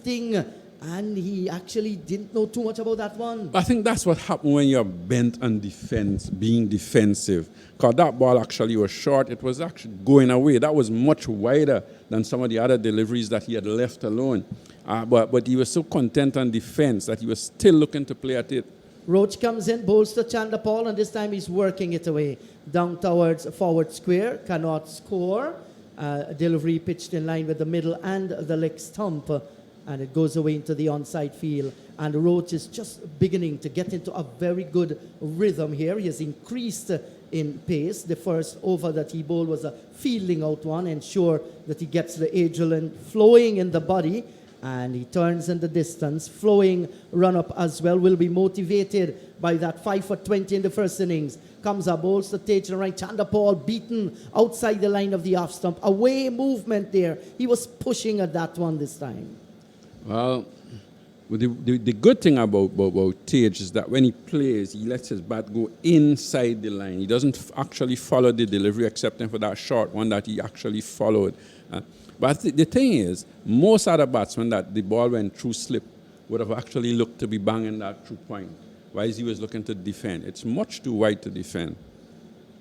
drifting, and he actually didn't know too much about that one. I think that's what happened when you're bent on defense, being defensive. Because that ball actually was short. It was actually going away. That was much wider than some of the other deliveries that he had left alone. But he was so content on defense that he was still looking to play at it. Roach comes in, bowls to Chandler Paul, and this time he's working it away. Down towards forward square, cannot score. Delivery pitched in line with the middle and the leg stump. And it goes away into the onside field. And Roach is just beginning to get into a very good rhythm here. He has increased in pace. The first over that he bowled was a fielding out one, ensure that he gets the adrenaline flowing in the body. And he turns in the distance, flowing run-up as well, will be motivated by that 5 for 20 in the first innings. Comes up, bowls to Tage and right. Chandler Paul beaten outside the line of the off stump. Away movement there. He was pushing at that one this time. Well, the good thing about Tage is that when he plays, he lets his bat go inside the line. He doesn't actually follow the delivery, except for that short one that he actually followed. But the thing is, most other batsmen that the ball went through slip would have actually looked to be banging that through point, whereas he was looking to defend. It's much too wide to defend.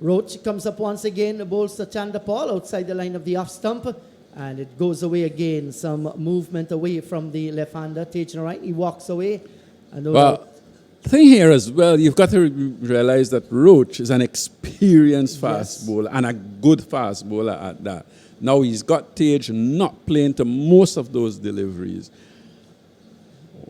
Roach comes up once again, bowls to Chandler Paul outside the line of the off stump. And it goes away again. Some movement away from the left-hander. Tage right, he walks away. And well, the thing here as well, you've got to realize that Roach is an experienced fast bowler and a good fast bowler at that. Now he's got Tage not playing to most of those deliveries.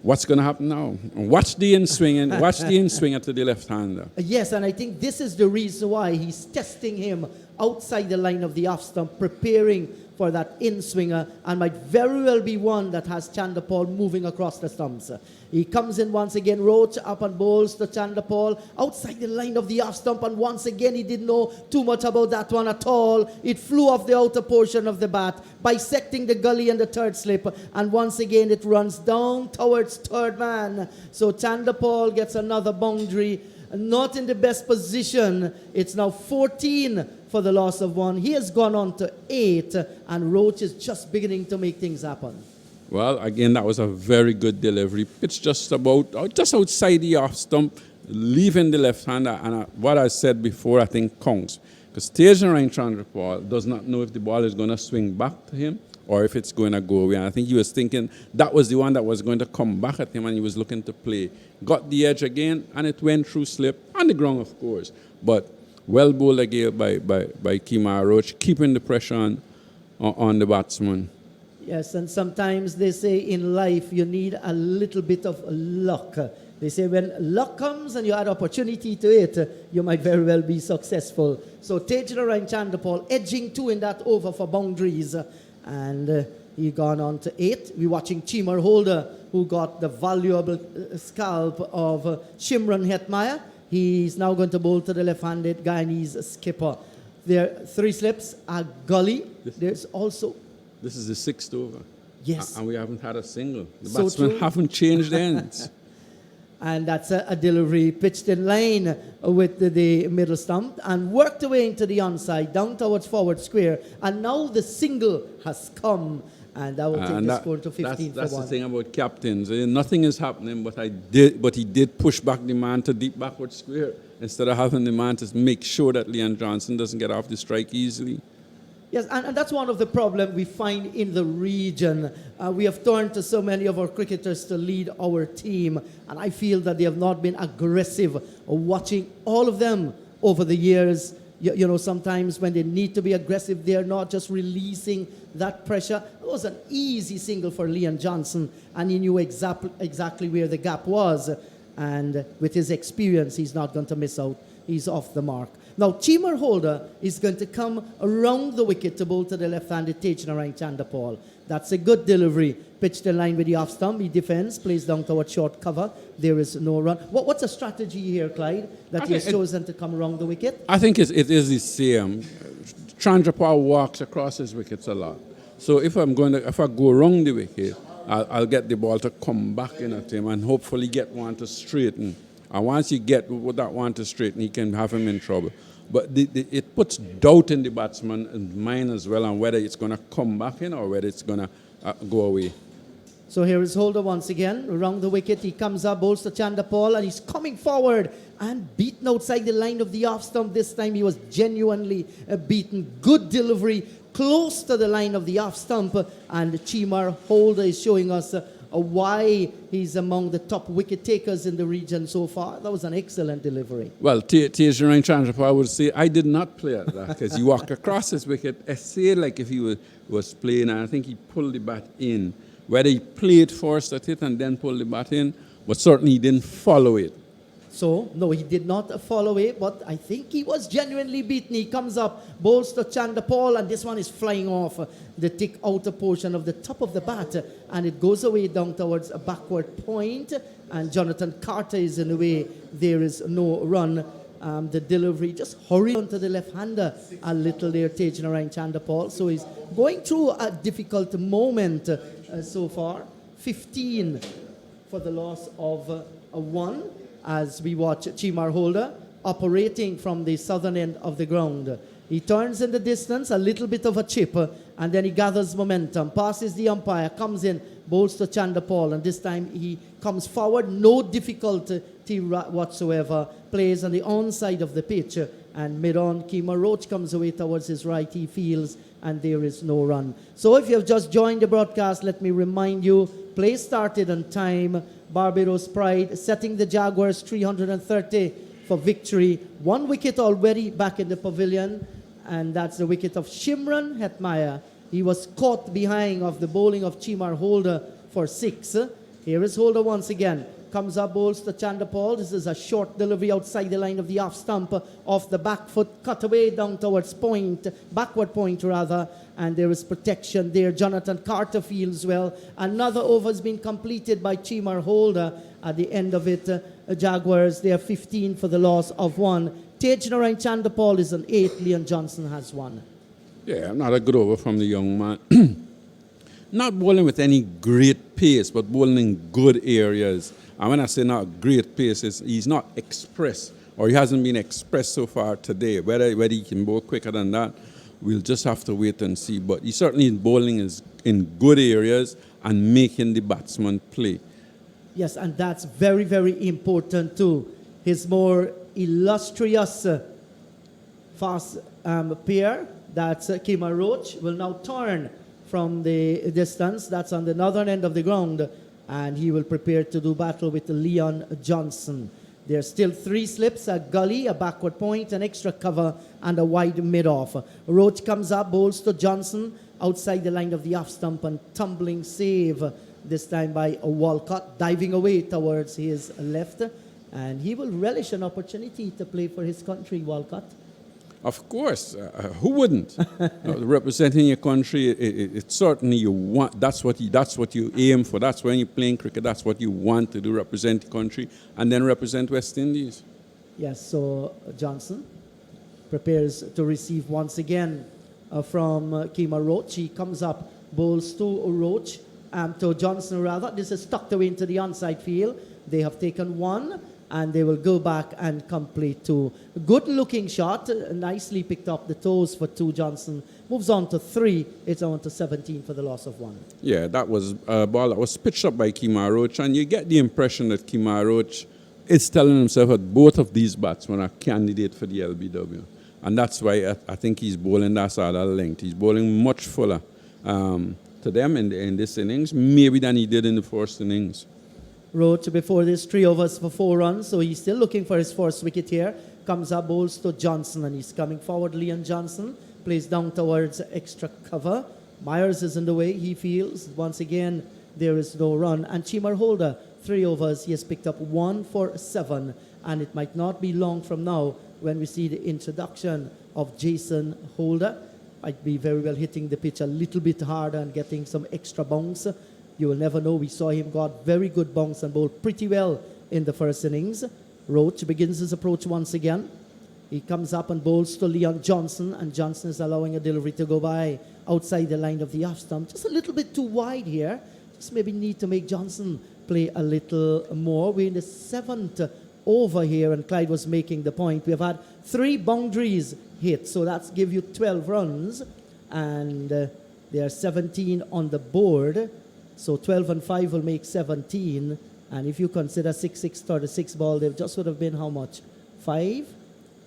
What's going to happen now? Watch the in-swing to the left-hander. Yes, and I think this is the reason why he's testing him outside the line of the off stump, preparing for that in-swinger, and might very well be one that has Chandler Paul moving across the stumps. He comes in once again, Roach up and bowls to Chandler Paul outside the line of the off stump, and once again he didn't know too much about that one at all. It flew off the outer portion of the bat, bisecting the gully and the third slip, and once again it runs down towards third man. So Chandler Paul gets another boundary, not in the best position. It's now 14 for the loss of one. He has gone on to 8, and Roach is just beginning to make things happen. Well, again, that was a very good delivery. It's just outside the off stump, leaving the left-hander. And what I said before, I think counts. Because Tage and Chandler Paul does not know if the ball is going to swing back to him or if it's going to go away. And I think he was thinking that was the one that was going to come back at him, and he was looking to play. Got the edge again, and it went through slip, on the ground, of course. But well bowled again by Kemar Roach, keeping the pressure on the batsman. Yes, and sometimes they say in life you need a little bit of luck. They say when luck comes and you had opportunity to it, you might very well be successful. So Tage and Chandler Paul edging 2 in that over for boundaries. And he gone on to 8. We're watching Chimar Holder, who got the valuable scalp of Shimron Hetmeyer. He's now going to bowl to the left-handed Guyanese skipper. There are 3 slips, a gully. There's also... This is the 6th over. Yes. And we haven't had a single. The So batsmen true. haven't changed ends. And that's a delivery pitched in line with the middle stump and worked away into the onside, down towards forward square. And now the single has come. And that will take the score to 15 that's for 1. the thing about captains. Nothing is happening, but he did push back the man to deep backward square instead of having the man to make sure that Leon Johnson doesn't get off the strike easily. Yes, and that's one of the problems we find in the region. We have turned to so many of our cricketers to lead our team, and I feel that they have not been aggressive. Watching all of them over the years, you know, sometimes when they need to be aggressive, they're not just releasing that pressure. It was an easy single for Leon Johnson, and he knew exactly where the gap was. And with his experience, he's not going to miss out. He's off the mark. Now, Chimar Holder is going to come around the wicket to bowl to the left-handed Tage and Chandler Paul. That's a good delivery. Pitched in line with the off-stump. He defends, plays down towards short cover. There is no run. What's the strategy here, Clyde, that he has chosen to come around the wicket? I think it is the same. Chandler Paul walks across his wickets a lot. So if I go around the wicket, I'll get the ball to come back in at him and hopefully get one to straighten. And once you get that one to straighten, he can have him in trouble. But it puts doubt in the batsman's mind as well on whether it's going to come back in or whether it's going to go away. So here is Holder once again. Around the wicket, he comes up, bowls to Chandapal, and he's coming forward and beaten outside the line of the off stump. This time he was genuinely beaten. Good delivery, close to the line of the off stump. And Chimar Holder is showing us why he's among the top wicket takers in the region so far. That was an excellent delivery. Well, Tejaran Chandrapal would say, I did not play at that because he walked across his wicket. I say like if he was playing, and I think he pulled the bat in. Whether he played first at it and then pulled the bat in, but certainly he didn't follow it. So, no, he did not follow it, but I think he was genuinely beaten. He comes up, bowls to Chandapal, and this one is flying off the thick outer portion of the top of the bat, and it goes away down towards a backward point, and Jonathan Carter is in the way. There is no run. The delivery just hurried onto the left-hander a little there, Tejanarayan Chandapal. So he's going through a difficult moment so far. 15 for the loss of a 1 as we watch Chimar Holder operating from the southern end of the ground. He turns in the distance, a little bit of a chip, and then he gathers momentum, passes the umpire, comes in, bowls to Chandapal, and this time he comes forward, no difficulty whatsoever, plays on the onside of the pitch, and mid-on, Kemar Roach comes away towards his right, he feels, and there is no run. So if you have just joined the broadcast, let me remind you, play started on time. Barbados Pride setting the Jaguars 330 for victory. 1 wicket already back in the pavilion, and that's the wicket of Shimran Hetmaya. He was caught behind of the bowling of Chimar Holder for 6. Here is Holder once again. Comes up, bowls to Chandapal. This is a short delivery outside the line of the off stump, off the back foot, cut away down towards point, backward point rather, and there is protection there. Jonathan Carter feels well. Another over has been completed by Chimar Holder. At the end of it, Jaguars, they are 15 for the loss of 1. Tejanarayan Chandapal is an 8. Leon Johnson has 1. Yeah, not a good over from the young man. Not bowling with any great pace, but bowling in good areas. And when I say not great pace, he's not express, or he hasn't been expressed so far today. Whether he can bowl quicker than that, we'll just have to wait and see. But he certainly is bowling is in good areas and making the batsman play. Yes, and that's very, very important too. His more illustrious fast pair, that's Kemar Roach, will now turn from the distance. That's on the northern end of the ground, and he will prepare to do battle with Leon Johnson. There's still 3 slips, a gully, a backward point, an extra cover, and a wide mid-off. Roach comes up, bowls to Johnson, outside the line of the off stump, and tumbling save, this time by Walcott, diving away towards his left. And he will relish an opportunity to play for his country, Walcott. Of course, who wouldn't? Representing your country, it's certainly you want. That's what you aim for. That's when you're playing cricket. That's what you want to do: represent the country and then represent West Indies. Yes. So Johnson prepares to receive once again from Kemar Roach. He comes up, bowls to Roach, to Johnson rather. This is tucked away into the onside field. They have taken 1. And they will go back and complete 2. Good looking shot, nicely picked up the toes for 2. Johnson moves on to 3. It's on to 17 for the loss of 1. Yeah, that was a ball that was pitched up by Kemar Roach, and you get the impression that Kemar Roach is telling himself that both of these batsmen are candidate for the LBW. And that's why I think he's bowling that side of length. He's bowling much fuller to them in this innings, maybe than he did in the first innings. Roach before this 3 overs for 4 runs, so he's still looking for his first wicket here. Comes up, bowls to Johnson, and he's coming forward. Leon Johnson plays down towards extra cover. Myers is in the way, he feels. Once again, there is no run. And Chimar Holder, 3 overs, he has picked up 1 for 7. And it might not be long from now when we see the introduction of Jason Holder. Might be very well hitting the pitch a little bit harder and getting some extra bounce. You will never know. We saw him got very good bounce and bowled pretty well in the first innings. Roach begins his approach once again. He comes up and bowls to Leon Johnson, and Johnson is allowing a delivery to go by outside the line of the off stump. Just a little bit too wide here. Just maybe need to make Johnson play a little more. We're in the 7th over here, and Clyde was making the point. We have had 3 boundaries hit, so that's give you 12 runs, and there are 17 on the board. So 12 and 5 will make 17. And if you consider 6-6 36 ball, they just would have been how much? 5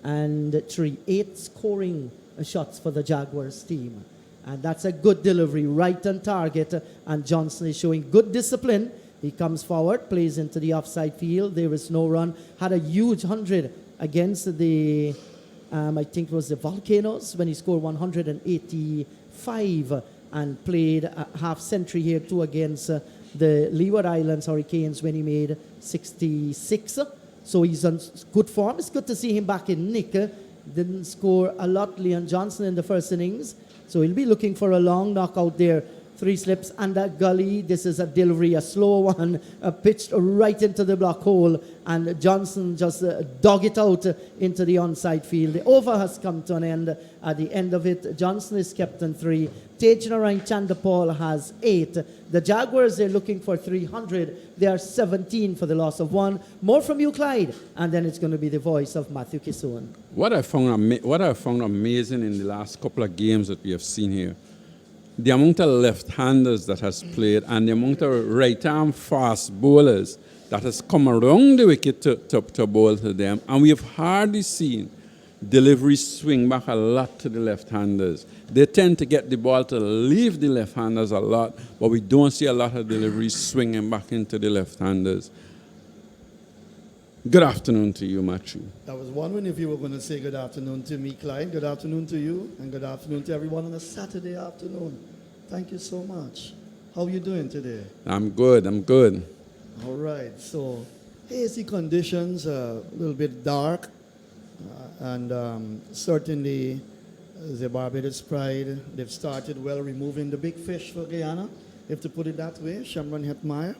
and 3. 8 scoring shots for the Jaguars team. And that's a good delivery, right on target. And Johnson is showing good discipline. He comes forward, plays into the offside field. There is no run. Had a huge 100 against the, I think it was the Volcanoes when he scored 185 and played a half century here too against the Leeward Islands Hurricanes when he made 66. So he's on good form. It's good to see him back in nick. Didn't score a lot, Leon Johnson, in the first innings. So he'll be looking for a long knockout there. 3 slips and that gully. This is a delivery, a slow one, pitched right into the block hole. And Johnson just dug it out into the onside field. The over has come to an end. At the end of it, Johnson is kept on 3. Tejnarine Chandapal has 8. The Jaguars, they're looking for 300. They are 17 for the loss of 1. More from you, Clyde. And then it's going to be the voice of Matthew Kisoon. What I found amazing in the last couple of games that we have seen here, the amount of left-handers that has played and the amount of right-arm fast bowlers that has come around the wicket to bowl to them. And we have hardly seen deliveries swing back a lot to the left-handers. They tend to get the ball to leave the left-handers a lot, but we don't see a lot of deliveries swinging back into the left-handers. Good afternoon to you, Matthew. I was wondering if you were going to say good afternoon to me, Clyde. Good afternoon to you, and good afternoon to everyone on a Saturday afternoon. Thank you so much. How are you doing today? I'm good. All right. So, hazy conditions, a little bit dark, and certainly the Barbados Pride, they've started well removing the big fish for Guyana, if to put it that way. Shamron Hetmeyer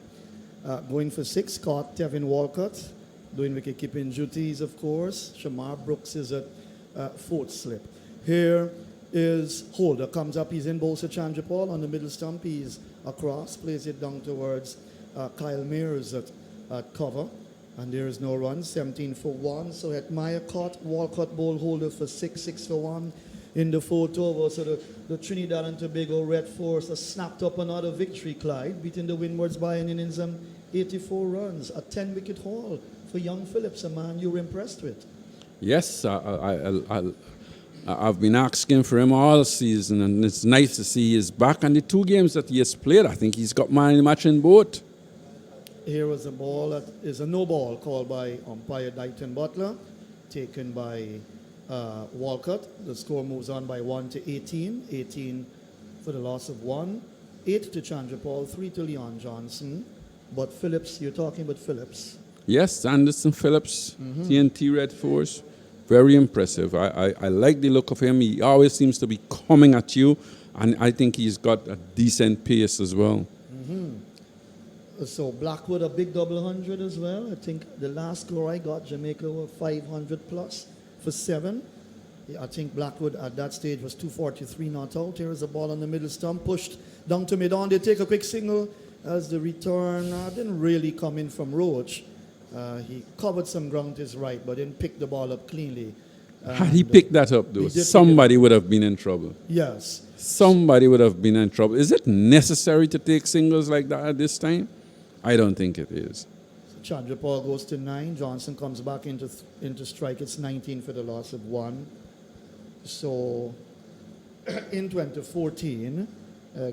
going for 6, caught Tevin Walcott, doing wicket-keeping duties, of course. Shamar Brooks is at 4th slip. Here is Holder. Comes up, he's in Bolsa Chandrapal on the middle stump. He's across, plays it down towards Kyle Mears at cover. And there is no run, 17 for 1. So Hetmeyer caught, Walcott bowled Holder for 6, 6 for 1 in the 4th over. So the Trinidad and Tobago Red Force has snapped up another victory, Clyde, beating the Windwards by an innings 84 runs, a 10-wicket haul for young Phillips, a man you were impressed with. Yes, I've been asking for him all season, and it's nice to see he's back. And the 2 games that he has played, I think he's got man of the match in both. Here was a ball that is a no ball called by umpire Dighton Butler, taken by Walcott. The score moves on by 1 to 18. 18 for the loss of 1. 8 to Chandrapal, 3 to Leon Johnson. But Phillips, you're talking about Phillips. Yes, Anderson Phillips, TNT Red Force, very impressive. I like the look of him. He always seems to be coming at you, and I think he's got a decent pace as well. So Blackwood, a big double 100 as well. I think the last score I got, Jamaica were 500 plus for 7. Yeah, I think Blackwood at that stage was 243 not out. Here is a ball on the middle stump, pushed down to mid-on. They take a quick single as the return didn't really come in from Roach. He covered some ground to his right, but didn't pick the ball up cleanly. Had he picked that up, though, somebody would have been in trouble. Yes. Somebody would have been in trouble. Is it necessary to take singles like that at this time? I don't think it is. So Chandrapal goes to 9. Johnson comes back into strike. It's 19 for the loss of 1. So in 2014,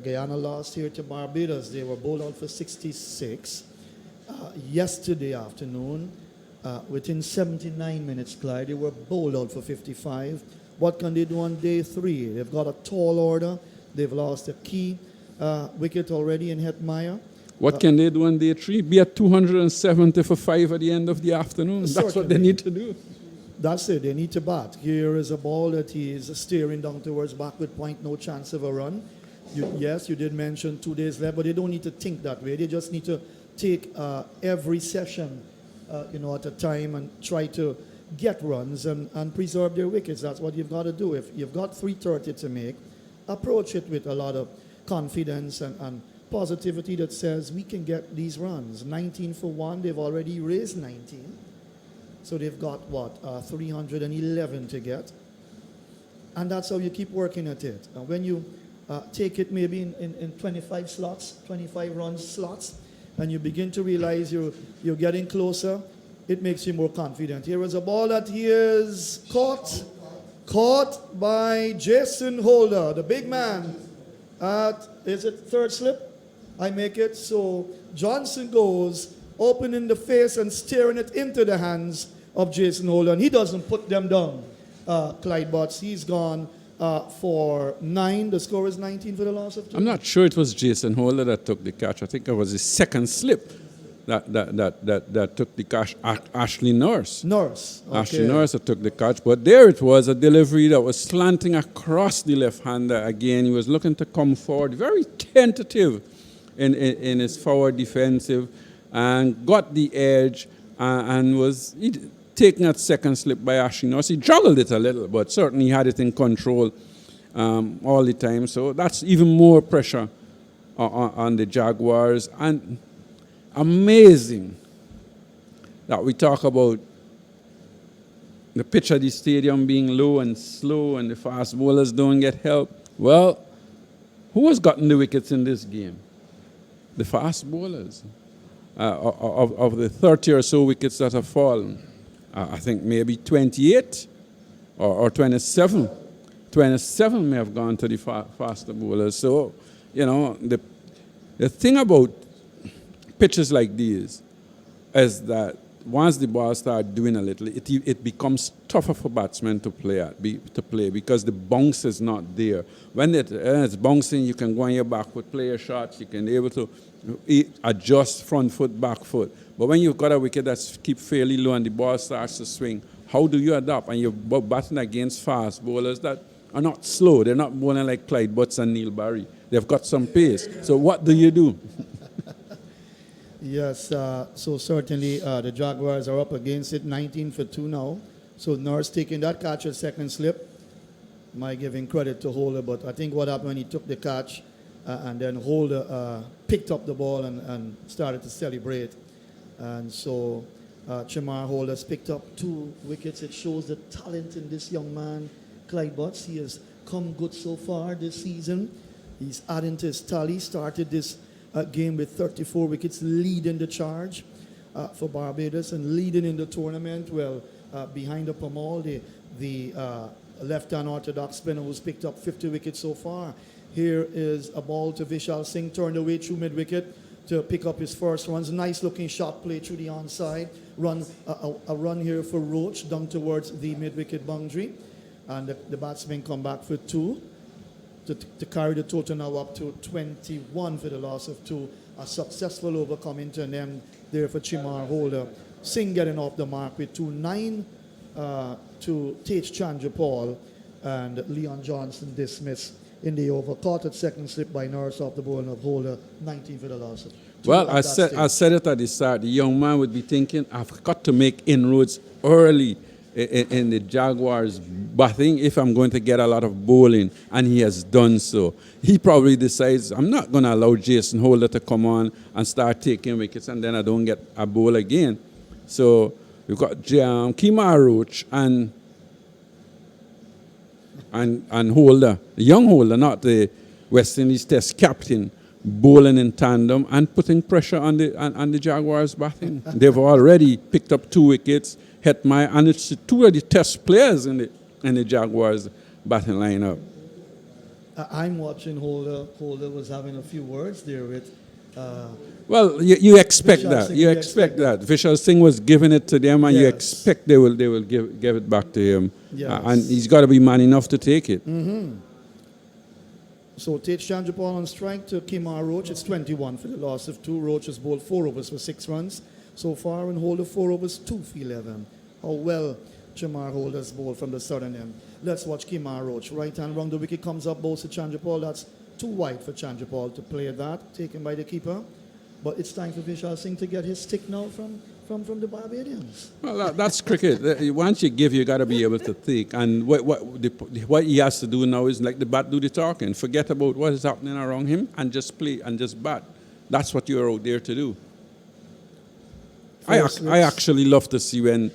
Guyana lost here to Barbados. They were bowled out for 66. Yesterday afternoon, within 79 minutes, Clyde, they were bowled out for 55. What can they do on day 3? They've got a tall order. They've lost a key wicket already in Hetmeyer. What can they do on day 3? Be at 270 for 5 at the end of the afternoon. That's what they need to do. That's it. They need to bat. Here is a ball that he is steering down towards backward point. No chance of a run. Yes, you did mention 2 days left, but they don't need to think that way. They just need to take every session, at a time and try to get runs and preserve their wickets. That's what you've got to do. If you've got 330 to make, approach it with a lot of confidence and positivity that says we can get these runs. 19 for 1, they've already raised 19. So they've got, 311 to get. And that's how you keep working at it. And when you take it maybe in 25 slots, 25 run slots, and you begin to realize you're getting closer, it makes you more confident. Here is a ball that he is caught by Jason Holder, the big man, at, is it third slip? I make it. So Johnson goes, opening the face and steering it into the hands of Jason Holder, and he doesn't put them down. Clyde Butts, he's gone for 9. The score is 19 for the loss of 2. I'm not sure it was Jason Holder that took the catch. I think it was his second slip that took the catch. Ashley Nurse. Okay. Ashley Nurse that took the catch. But there it was, a delivery that was slanting across the left-hander. Again, he was looking to come forward, very tentative in his forward defensive, and got the edge and was taking that second slip by Ashley Nurse. He juggled it a little, but certainly he had it in control all the time. So that's even more pressure on the Jaguars. And amazing that we talk about the pitch of the stadium being low and slow and the fast bowlers don't get help. Well, who has gotten the wickets in this game? The fast bowlers. Of the 30 or so wickets that have fallen, I think maybe 28 or 27. 27 may have gone to the faster bowlers. So, you know, the thing about pitches like these is that once the ball starts doing a little, it becomes tougher for batsmen to play because the bounce is not there. When it's bouncing, you can go on your back foot, play your shots, you can be able to adjust front foot, back foot. But when you've got a wicket that's keep fairly low and the ball starts to swing, how do you adapt? And you're batting against fast bowlers that are not slow. They're not bowling like Clyde Butts and Neil Barry. They've got some pace. So what do you do? Yes, so certainly the Jaguars are up against it, 19 for 2 now. So Nurse taking that catch at second slip. My giving credit to Holder, but I think what happened when he took the catch and then Holder picked up the ball and started to celebrate. And so Chimar Holder's picked up 2 wickets. It shows the talent in this young man, Clyde Butts. He has come good so far this season. He's adding to his tally, started this game with 34 wickets, leading the charge for Barbados and leading in the tournament. Well, behind the Pamal, the left-hand orthodox spinner who's picked up 50 wickets so far. Here is a ball to Vishal Singh, turned away through mid-wicket to pick up his first runs. Nice-looking shot play through the onside. A run here for Roach down towards the mid-wicket boundary. And the batsmen come back for 2. To carry the total now up to 21 for the loss of 2. A successful overcoming to an end there for Chimar Holder. Singh getting off the mark with 2. 9 to Tej Chandrapal, and Leon Johnson dismissed in the over. Caught at second slip by Nurse off the bowling of Holder. 19 for the loss of 2. Well, I said it at the start. The young man would be thinking, I've got to make inroads early in the Jaguars batting if I'm going to get a lot of bowling, and he has done so. He probably decides, I'm not going to allow Jason Holder to come on and start taking wickets, and then I don't get a bowl again. So we've got Kemar Roach and Holder, the young Holder, not the West Indies Test captain, bowling in tandem and putting pressure on the Jaguars batting. They've already picked up 2 wickets. And it's 2 of the Test players in the Jaguars batting lineup. I'm watching Holder. Holder was having a few words there with. Well, you expect Vishal that. Singh, You expect that. Vishal Singh was giving it to them, and you expect they will give it back to him. Yes. And he's got to be man enough to take it. Mm-hmm. So Tej Chandrapal on strike to Kemar Roach. It's 21 for the loss of 2. Roach has bowled 4 overs for 6 runs so far, and Holder 4 overs, 2 for 11. How well Chimar Holder's bowled from the southern end. Let's watch Kemar Roach. Right hand round the wicket comes up, bowls to Chandrapal. That's too wide for Chandrapal to play that, taken by the keeper. But it's time for Vishal Singh to get his stick now from the Barbadians. Well, that's cricket. Once you give, you got to be able to take. And what he has to do now is like the bat do the talking. Forget about what is happening around him and just play and just bat. That's what you're out there to do. I actually love to see when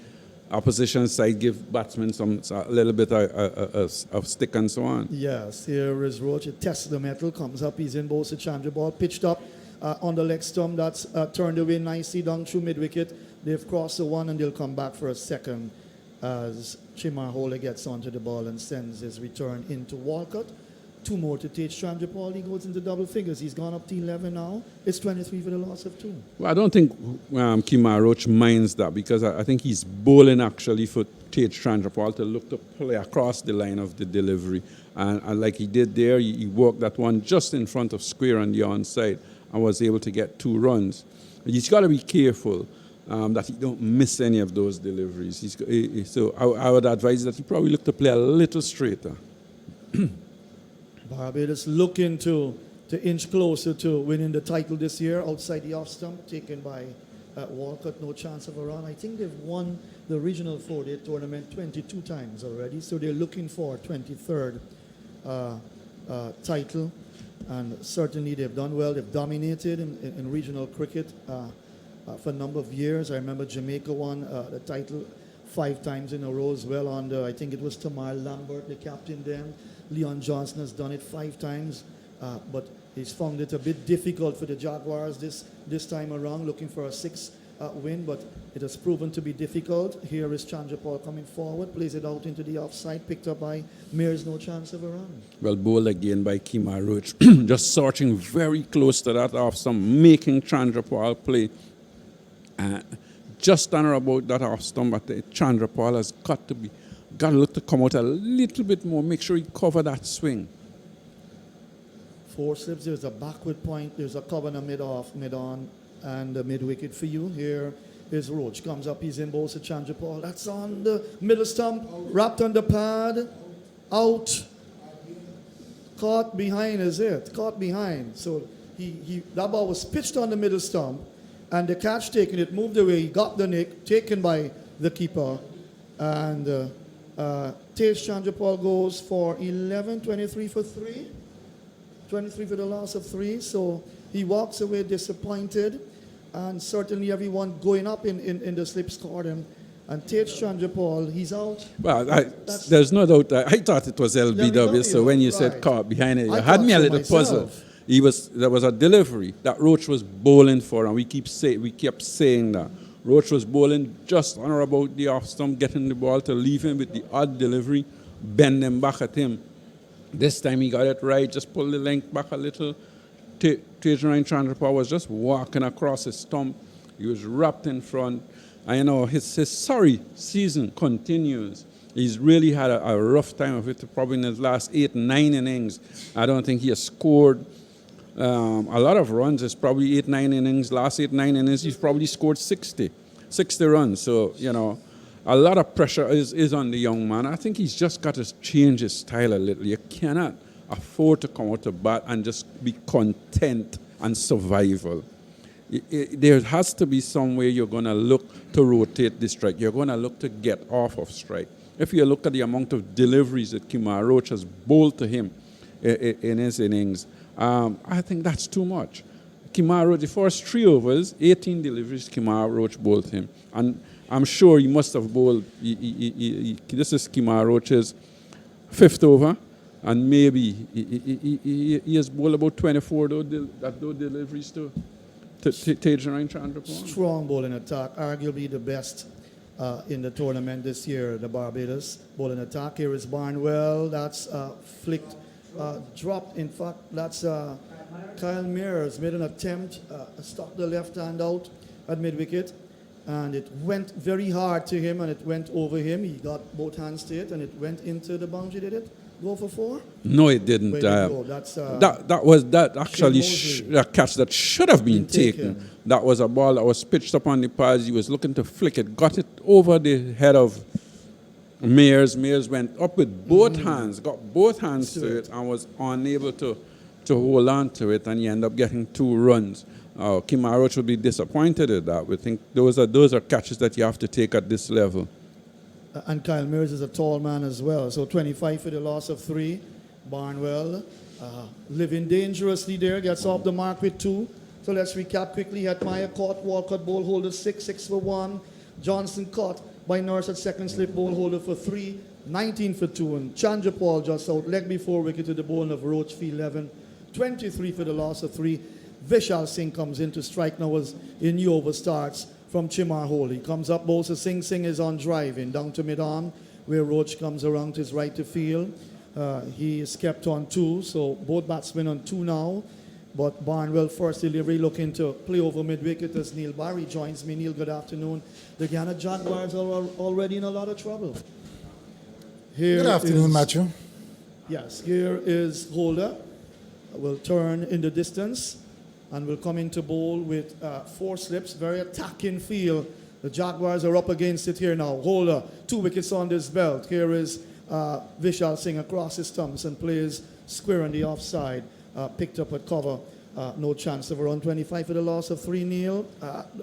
opposition side give batsmen a little bit of stick and so on. Yes, here is Roach. It tests the metal, comes up, he's in both the Chandra ball, pitched up on the leg stump. That's turned away nicely down through mid-wicket. They've crossed the one and they'll come back for a second as Chimar Holder gets onto the ball and sends his return into Walcott. 2 more to take Chandra Paul. He goes into double figures. He's gone up to 11 now. It's 23 for the loss of 2. Well, I don't think Kemar Roach minds that because I think he's bowling actually for Tate Chandrapal to look to play across the line of the delivery. And like he did there, he worked that one just in front of square on the onside and was able to get 2 runs. He's got to be careful that he don't miss any of those deliveries. So I would advise that he probably look to play a little straighter. Barbados looking to inch closer to winning the title this year outside the off stump, taken by Walcott. No chance of a run. I think they've won the regional 4-day tournament 22 times already, so they're looking for a 23rd title. And certainly they've done well. They've dominated in regional cricket for a number of years. I remember Jamaica won the title 5 times in a row as well under, I think it was Tamar Lambert, the captain then. Leon Johnson has done it 5 times, but he's found it a bit difficult for the Jaguars this time around, looking for a 6th win, but it has proven to be difficult. Here is Chandrapal coming forward, plays it out into the offside, picked up by Mears, no chance of a run. Well, bowled again by Kemar Roach, just searching very close to that off stump, making Chandrapal play. Just on or about that off stump, but Chandrapal has got to look to come out a little bit more, make sure he cover that swing. 4 slips, there's a backward point, there's a cover in the mid-off, mid-on, and the mid-wicket for you. Here is Roach, comes up, he's in both to Chandrapal. That's on the middle stump, wrapped on the pad, out. Caught behind is it, caught behind. So that ball was pitched on the middle stump, and the catch taken, it moved away, he got the nick, taken by the keeper, and Tate Chandrapal goes for 11, 23 for 3. 23 for the loss of 3. So he walks away disappointed. And certainly everyone going up in the slip scored him. And Tate Chandrapal, he's out. Well, there's no doubt. I thought it was LBW. So when you said caught behind it, you had me a little puzzled. There was a delivery that Roach was bowling for, and we kept saying that. Roach was bowling just on or about the off stump, getting the ball to leave him with the odd delivery, bend them back at him. This time he got it right, just pulled the length back a little. Tejan Chandrapal was just walking across his stump. He was wrapped in front. And his sorry season continues. He's really had a rough time of it, probably in his last 8, 9 innings. I don't think he has scored a lot of runs. It's probably 8, 9 innings. Last 8, 9 innings, he's probably scored 60 runs. So, a lot of pressure is on the young man. I think he's just got to change his style a little. You cannot afford to come out to bat and just be content and survival. There has to be some way you're going to look to rotate the strike. You're going to look to get off of strike. If you look at the amount of deliveries that Kemar Roach has bowled to him in his innings, I think that's too much. Kemar Roach, the first 3 overs, 18 deliveries, Kemar Roach bowled him. And I'm sure he must have bowled, this is Kemar Roach's 5th over, and maybe he has bowled about 24 deliveries to Tejan Chandrapal. Strong bowling attack, arguably the best in the tournament this year, the Barbados bowling attack. Here is Barnwell, that's flicked, dropped. In fact, that's Kyle Mears made an attempt, stuck the left hand out at mid-wicket, and it went very hard to him, and it went over him. He got both hands to it, and it went into the boundary. Did it go for 4? No, it didn't. That was actually a catch that should have been taken. That was a ball that was pitched up on the pads. He was looking to flick it, got it over the head of Mears. Mears went up with both hands, got both hands to it, and was unable to hold on to it, and he ended up getting 2 runs. Kemar Roach would be disappointed at that. We think those are catches that you have to take at this level. And Kyle Mears is a tall man as well. So 25 for the loss of 3. Barnwell living dangerously there, gets off the mark with 2. So let's recap quickly. Hetmeyer caught, Walcott ball holder 6 for 1. Johnson caught, by Norris at second slip, ball holder for 3, 19 for 2. And Chandra Paul just out, leg before wicket to the ball of Roach for 11, 23 for the loss of 3. Vishal Singh comes in to strike now as a new over starts from Chimar Hole. He comes up, bowls to Singh. Singh is on driving down to mid-arm where Roach comes around to his right to field. He is kept on 2, so both batsmen on 2 now. But Barnwell first delivery looking to play over mid-wicket as Neil Barry joins me. Neil, good afternoon. The Guyana Jaguars are already in a lot of trouble. Here Good afternoon, is- Matthew. Yes, here is Holder. Will turn in the distance and will come into bowl with 4 slips. Very attacking feel. The Jaguars are up against it here now. Holder, 2 wickets on this belt. Here is Vishal Singh across his stumps and plays square on the offside. Picked up at cover. No chance of a run. 25 for the loss of 3 Neil.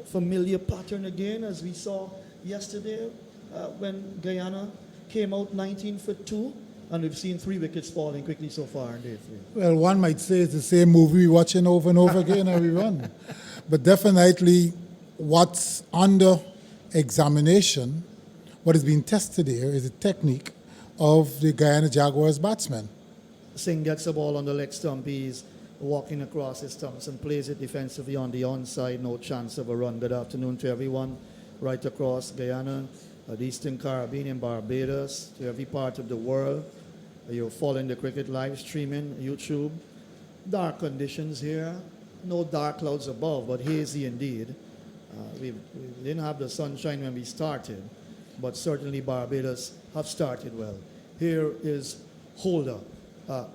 Familiar pattern again as we saw yesterday when Guyana came out 19 for 2. And we've seen 3 wickets falling quickly so far in day 3. Well, one might say it's the same movie we're watching over and over again every run. But definitely what's under examination, what is being tested here is the technique of the Guyana Jaguars batsmen. Singh gets the ball on the leg stump. He's walking across his stumps and plays it defensively on the onside. No chance of a run. Good afternoon to everyone right across Guyana, the Eastern Caribbean and Barbados, to every part of the world. You're following the cricket live streaming, YouTube. Dark conditions here. No dark clouds above, but hazy indeed. We didn't have the sunshine when we started, but certainly Barbados have started well. Here is Holder.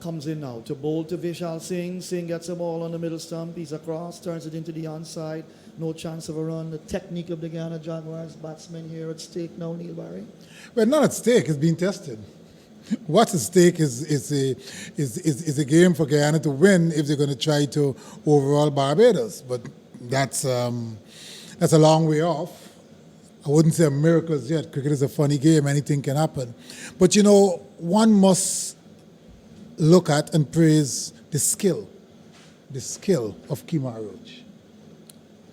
Comes in now to bowl to Vishal Singh. Singh gets a ball on the middle stump. He's across, turns it into the onside. No chance of a run. The technique of the Guyana Jaguars batsmen here at stake now, Neil Barry. Well, not at stake, it's being tested. What's at stake is a game for Guyana to win if they're going to try to overall Barbados. But that's a long way off. I wouldn't say a miracle yet. Cricket is a funny game. Anything can happen. But, you know, one must look at and praise the skill of Kemar Roach.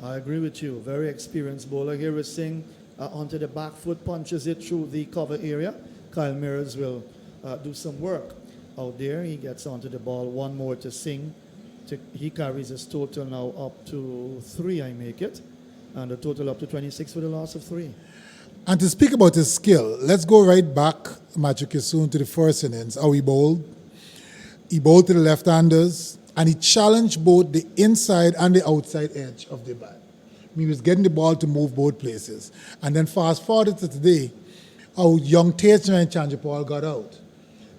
I agree with you. Very experienced bowler. Here is Singh onto the back foot, punches it through the cover area. Kyle Mears will do some work out there. He gets onto the ball. One more to Singh. He carries his total now up to 3, I make it. And the total up to 26 for the loss of 3. And to speak about his skill, let's go right back, Matthew Kissoon, to the first innings, how he bowled. He bowled to the left-handers, and he challenged both the inside and the outside edge of the bat. He was getting the ball to move both places. And then fast forward to today, how young Tejan and Chandra Paul got out.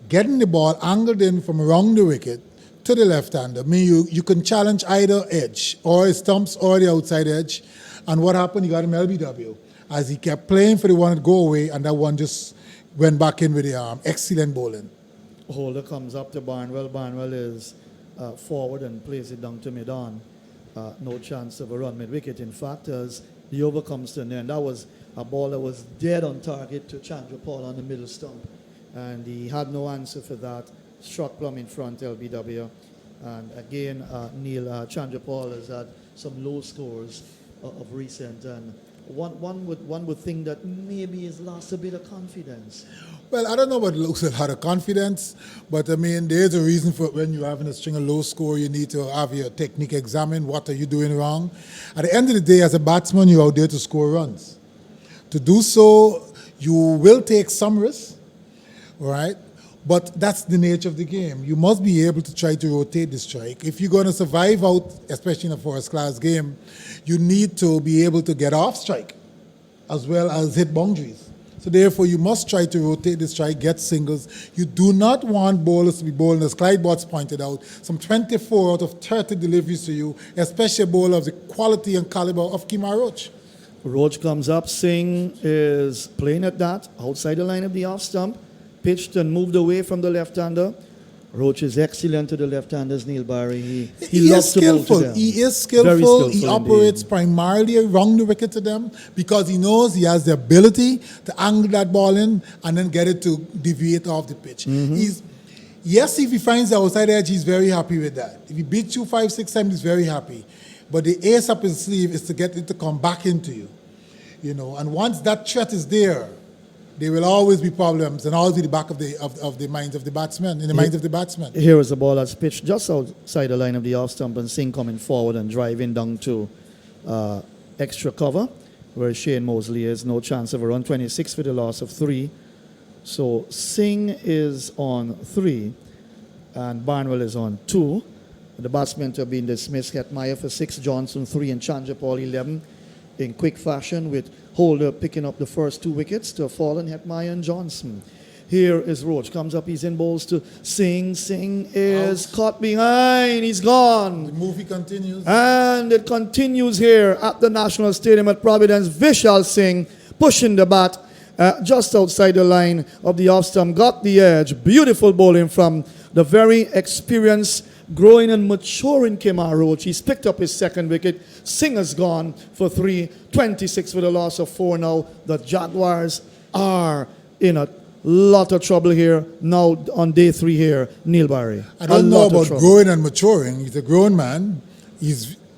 Getting the ball angled in from around the wicket to the left-hander. I mean, you can challenge either edge, or his stumps or the outside edge. And what happened? He got him LBW. As he kept playing for the one to go away, and that one just went back in with the arm. Excellent bowling. Holder comes up to Barnwell. Barnwell is forward and plays it down to mid-on. No chance of a run mid-wicket. In fact, as the over comes to an end, that was a ball that was dead on target to Chandra Paul on the middle stump. And he had no answer for that. Struck plumb in front, LBW. And again, Neil, Chandra Paul has had some low scores of recent. And one would think that maybe he's lost a bit of confidence. Well, I don't know about looks a lot of confidence, but I mean, there's a reason for when you're having a string of low score, you need to have your technique examined. What are you doing wrong? At the end of the day, as a batsman, you're out there to score runs. To do so, you will take some risks, all right? But that's the nature of the game. You must be able to try to rotate the strike. If you're going to survive out, especially in a first-class game, you need to be able to get off strike as well as hit boundaries. So therefore, you must try to rotate the strike, get singles. You do not want bowlers to be bowling, as Clyde Botts pointed out, some 24 out of 30 deliveries to you, especially a bowler of the quality and caliber of Kemar Roach. Roach comes up. Singh is playing at that, outside the line of the off stump, pitched and moved away from the left-hander. Roach is excellent to the left-handers, Neil Barry. He loves to bowl to them. He is skillful. Very skillful He operates primarily around the wicket to them because he knows he has the ability to angle that ball in and then get it to deviate off the pitch. Yes, if he finds the outside edge, he's very happy with that. If he beats you 5, 6 times, he's very happy. But the ace up his sleeve is to get it to come back into you. And once that threat is there, there will always be problems and always be the back of the minds of the batsmen, in the minds of the batsmen. Here is the ball that's pitched just outside the line of the off stump, and Singh coming forward and driving down to extra cover, where Shane Mosley is. No chance of a run. 26 for the loss of 3. So Singh is on 3, and Barnwell is on 2. The batsmen have been dismissed. Hetmeyer for 6, Johnson 3, and Chandrapal 11 in quick fashion, with Holder picking up the first 2 wickets to Fallen, Hetmeyer and Johnson. Here is Roach. Comes up, he's in bowls to Singh. Singh is caught behind. He's gone. The movie continues. And it continues here at the National Stadium at Providence. Vishal Singh pushing the bat just outside the line of the off stump. Got the edge. Beautiful bowling from the very experienced, growing and maturing Kemar Roach. He's picked up his second wicket. Singh has gone for 3. 26 for the loss of 4 now. The Jaguars are in a lot of trouble here now on day 3 here, Neil Barry. I don't know about growing and maturing. He's a grown man. He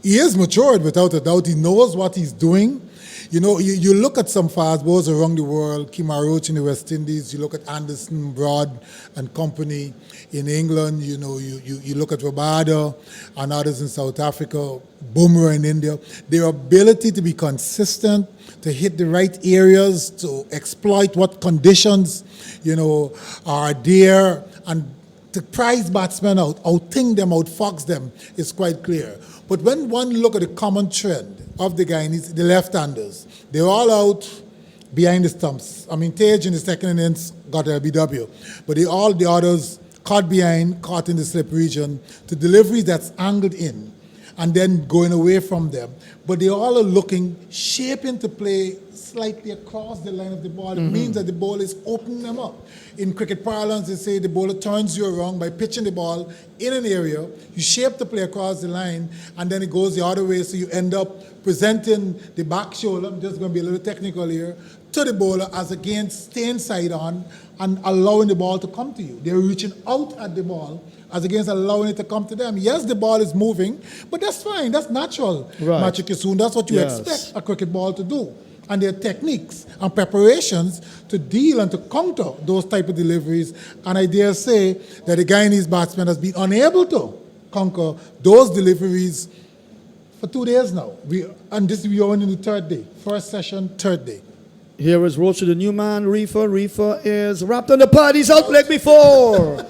is matured without a doubt. He knows what he's doing. You look at some fast bowlers around the world, Kemar Roach in the West Indies, you look at Anderson, Broad and company in England, you look at Rabada and others in South Africa, Bumrah in India. Their ability to be consistent, to hit the right areas, to exploit what conditions, are there, and to prize batsmen out, outthink them, outfox them is quite clear. But when one look at the common trend of the Guyanese, the left-handers, they're all out behind the stumps. I mean, Tage in the second innings got LBW, but all the others caught behind, caught in the slip region, to deliveries that's angled in, and then going away from them. But they all are looking, shaping to play slightly across the line of the ball. It means that the ball is opening them up. In cricket parlance, they say the bowler turns you around by pitching the ball in an area, you shape the play across the line, and then it goes the other way, so you end up presenting the back shoulder, I'm just going to be a little technical here, to the bowler as against staying side on and allowing the ball to come to you. They're reaching out at the ball as against allowing it to come to them. Yes, the ball is moving, but that's fine. That's natural, right. Machi Kisoon. That's what you expect a cricket ball to do. And there are techniques and preparations to deal and to counter those type of deliveries. And I dare say that the Guyanese batsman has been unable to conquer those deliveries for 2 days now. We are on the 3rd day. First session, 3rd day. Here is Roach to the new man, Reefer. Reefer is wrapped on the pad. He's out leg before.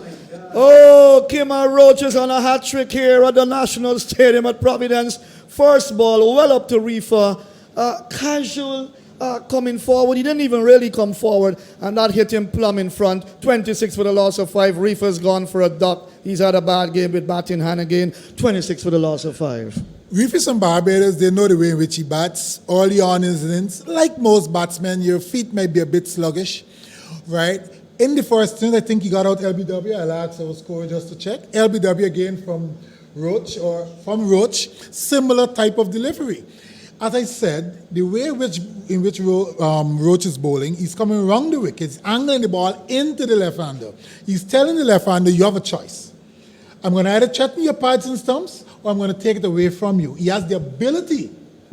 Oh, Kemar Roach is on a hat trick here at the National Stadium at Providence. First ball, well up to Reefer. Casual coming forward. He didn't even really come forward, and that hit him plumb in front. 26 for the loss of 5. Reefer's gone for a duck. He's had a bad game with bat in hand again. 26 for the loss of 5. Reefers and Barbados, they know the way in which he bats. Early on in his innings, like most batsmen, your feet might be a bit sluggish, right? In the first innings, I think he got out LBW. I'll ask our scorer just to check. LBW again from Roach, similar type of delivery. As I said, the way in which Roach is bowling, he's coming around the wicket, he's angling the ball into the left-hander. He's telling the left-hander, you have a choice. I'm going to either threaten your pads and stumps, or I'm going to take it away from you. He has the ability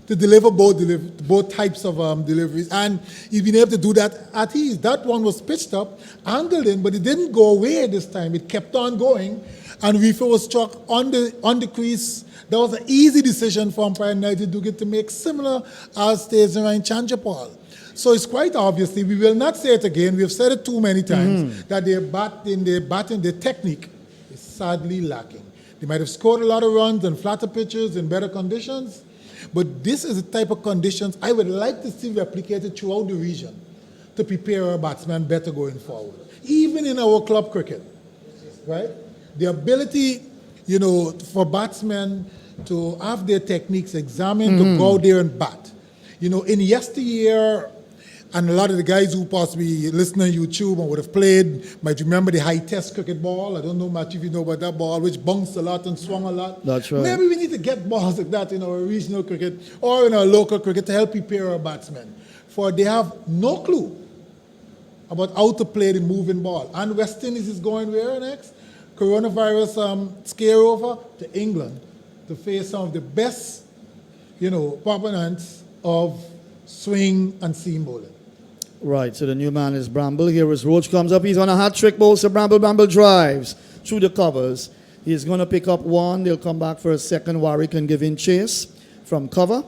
to deliver both types of deliveries, and he's been able to do that at ease. That one was pitched up, angled in, but it didn't go away this time. It kept on going, and Reefer was struck on the crease. That was an easy decision for umpire Nigel Duguid to make, similar as Tage and Chandrapal. So it's quite obviously, we will not say it again, we have said it too many times, that their technique is sadly lacking. They might have scored a lot of runs on flatter pitches in better conditions, but this is the type of conditions I would like to see replicated throughout the region to prepare our batsmen better going forward. Even in our club cricket, right? The ability, for batsmen to have their techniques examined, to go out there and bat. In yesteryear, and a lot of the guys who possibly listen on YouTube and would have played might remember the high-test cricket ball. I don't know much if you know about that ball, which bounced a lot and swung a lot. That's right. Maybe we need to get balls like that in our regional cricket or in our local cricket to help prepare our batsmen. For they have no clue about how to play the moving ball. And West Indies is going where next? Coronavirus scare over to England to face some of the best, proponents of swing, and seam bowling. Right, so the new man is Bramble. Here is Roach comes up. He's on a hat trick bowl. So Bramble drives through the covers. He's going to pick up one. They'll come back for a second. Warwick can give in chase from cover.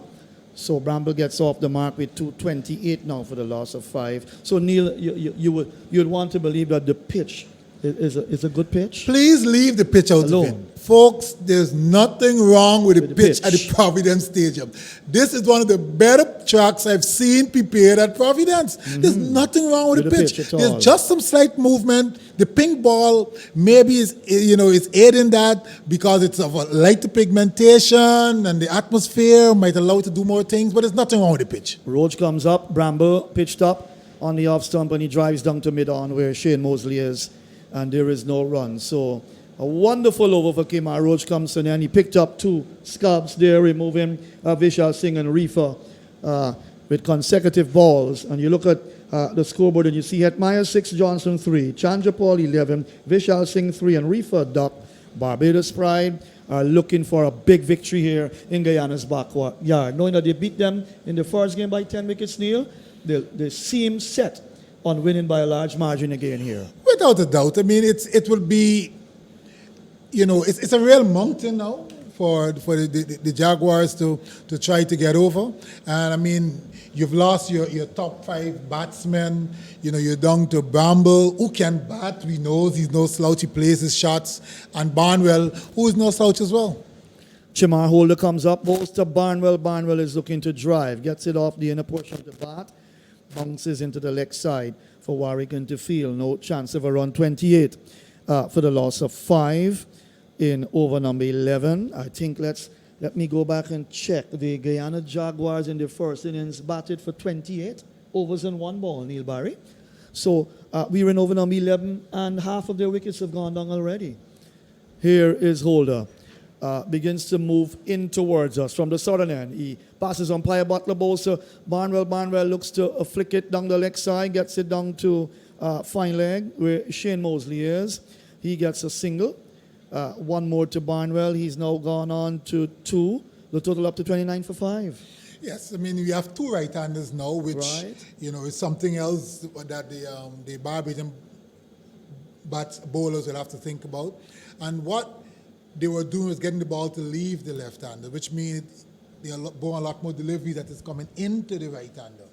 So Bramble gets off the mark with 228 now for the loss of 5. So Neil, you'd want to believe that the pitch is a good pitch. Please leave the pitch out Alone. of it. Folks, there's nothing wrong with the With the pitch at pitch. the Providence Stadium. This is one of the better tracks I've seen prepared at Providence. There's nothing wrong with the pitch. at all. There's just some slight movement. The pink ball maybe is aiding that because it's of a lighter pigmentation and the atmosphere might allow it to do more things, but there's nothing wrong with the pitch. Roach comes up. Bramble pitched up on the off stump and he drives down to mid-on where Shane Mosley is, and there is no run. So a wonderful over for Kemar. Roach comes in and he picked up 2 scubs there, removing Vishal Singh and Reefer with consecutive balls. And you look at the scoreboard and you see Hetmeyer 6, Johnson 3, Chandrapal 11, Vishal Singh 3, and Reefer duck. Barbados Pride are looking for a big victory here in Guyana's backyard. Knowing that they beat them in the first game by 10 wickets, Neil, they seem set on winning by a large margin again here. Without a doubt. I mean, it will be, it's a real mountain now for the Jaguars to try to get over. And I mean, you've lost your top 5 batsmen. You're down to Bramble, who can bat. We know he's no slouch. He plays his shots. And Barnwell, who is no slouch as well. Chimar Holder comes up, bowls to Barnwell. Barnwell is looking to drive, gets it off the inner portion of the bat, bounces into the leg side for Warwick into field. No chance of a run. 28 for the loss of 5 in over number 11. I think let me go back and check. The Guyana Jaguars in the first innings batted for 28 overs and 1 ball, Neil Barry. So we're in over number 11 and half of their wickets have gone down already. Here is Holder. Begins to move in towards us from the southern end. He passes umpire Butler bowls to Barnwell. Barnwell looks to flick it down the leg side, gets it down to fine leg where Shane Mosley is. He gets a single. 1 more to Barnwell. He's now gone on to 2. The total up to 29 for 5. Yes, I mean, we have 2 right-handers now, which, Right. is something else that the Barbadian bowlers will have to think about. And what they were doing was getting the ball to leave the left-hander, which means they are bowling a lot more delivery that is coming into the right-hander.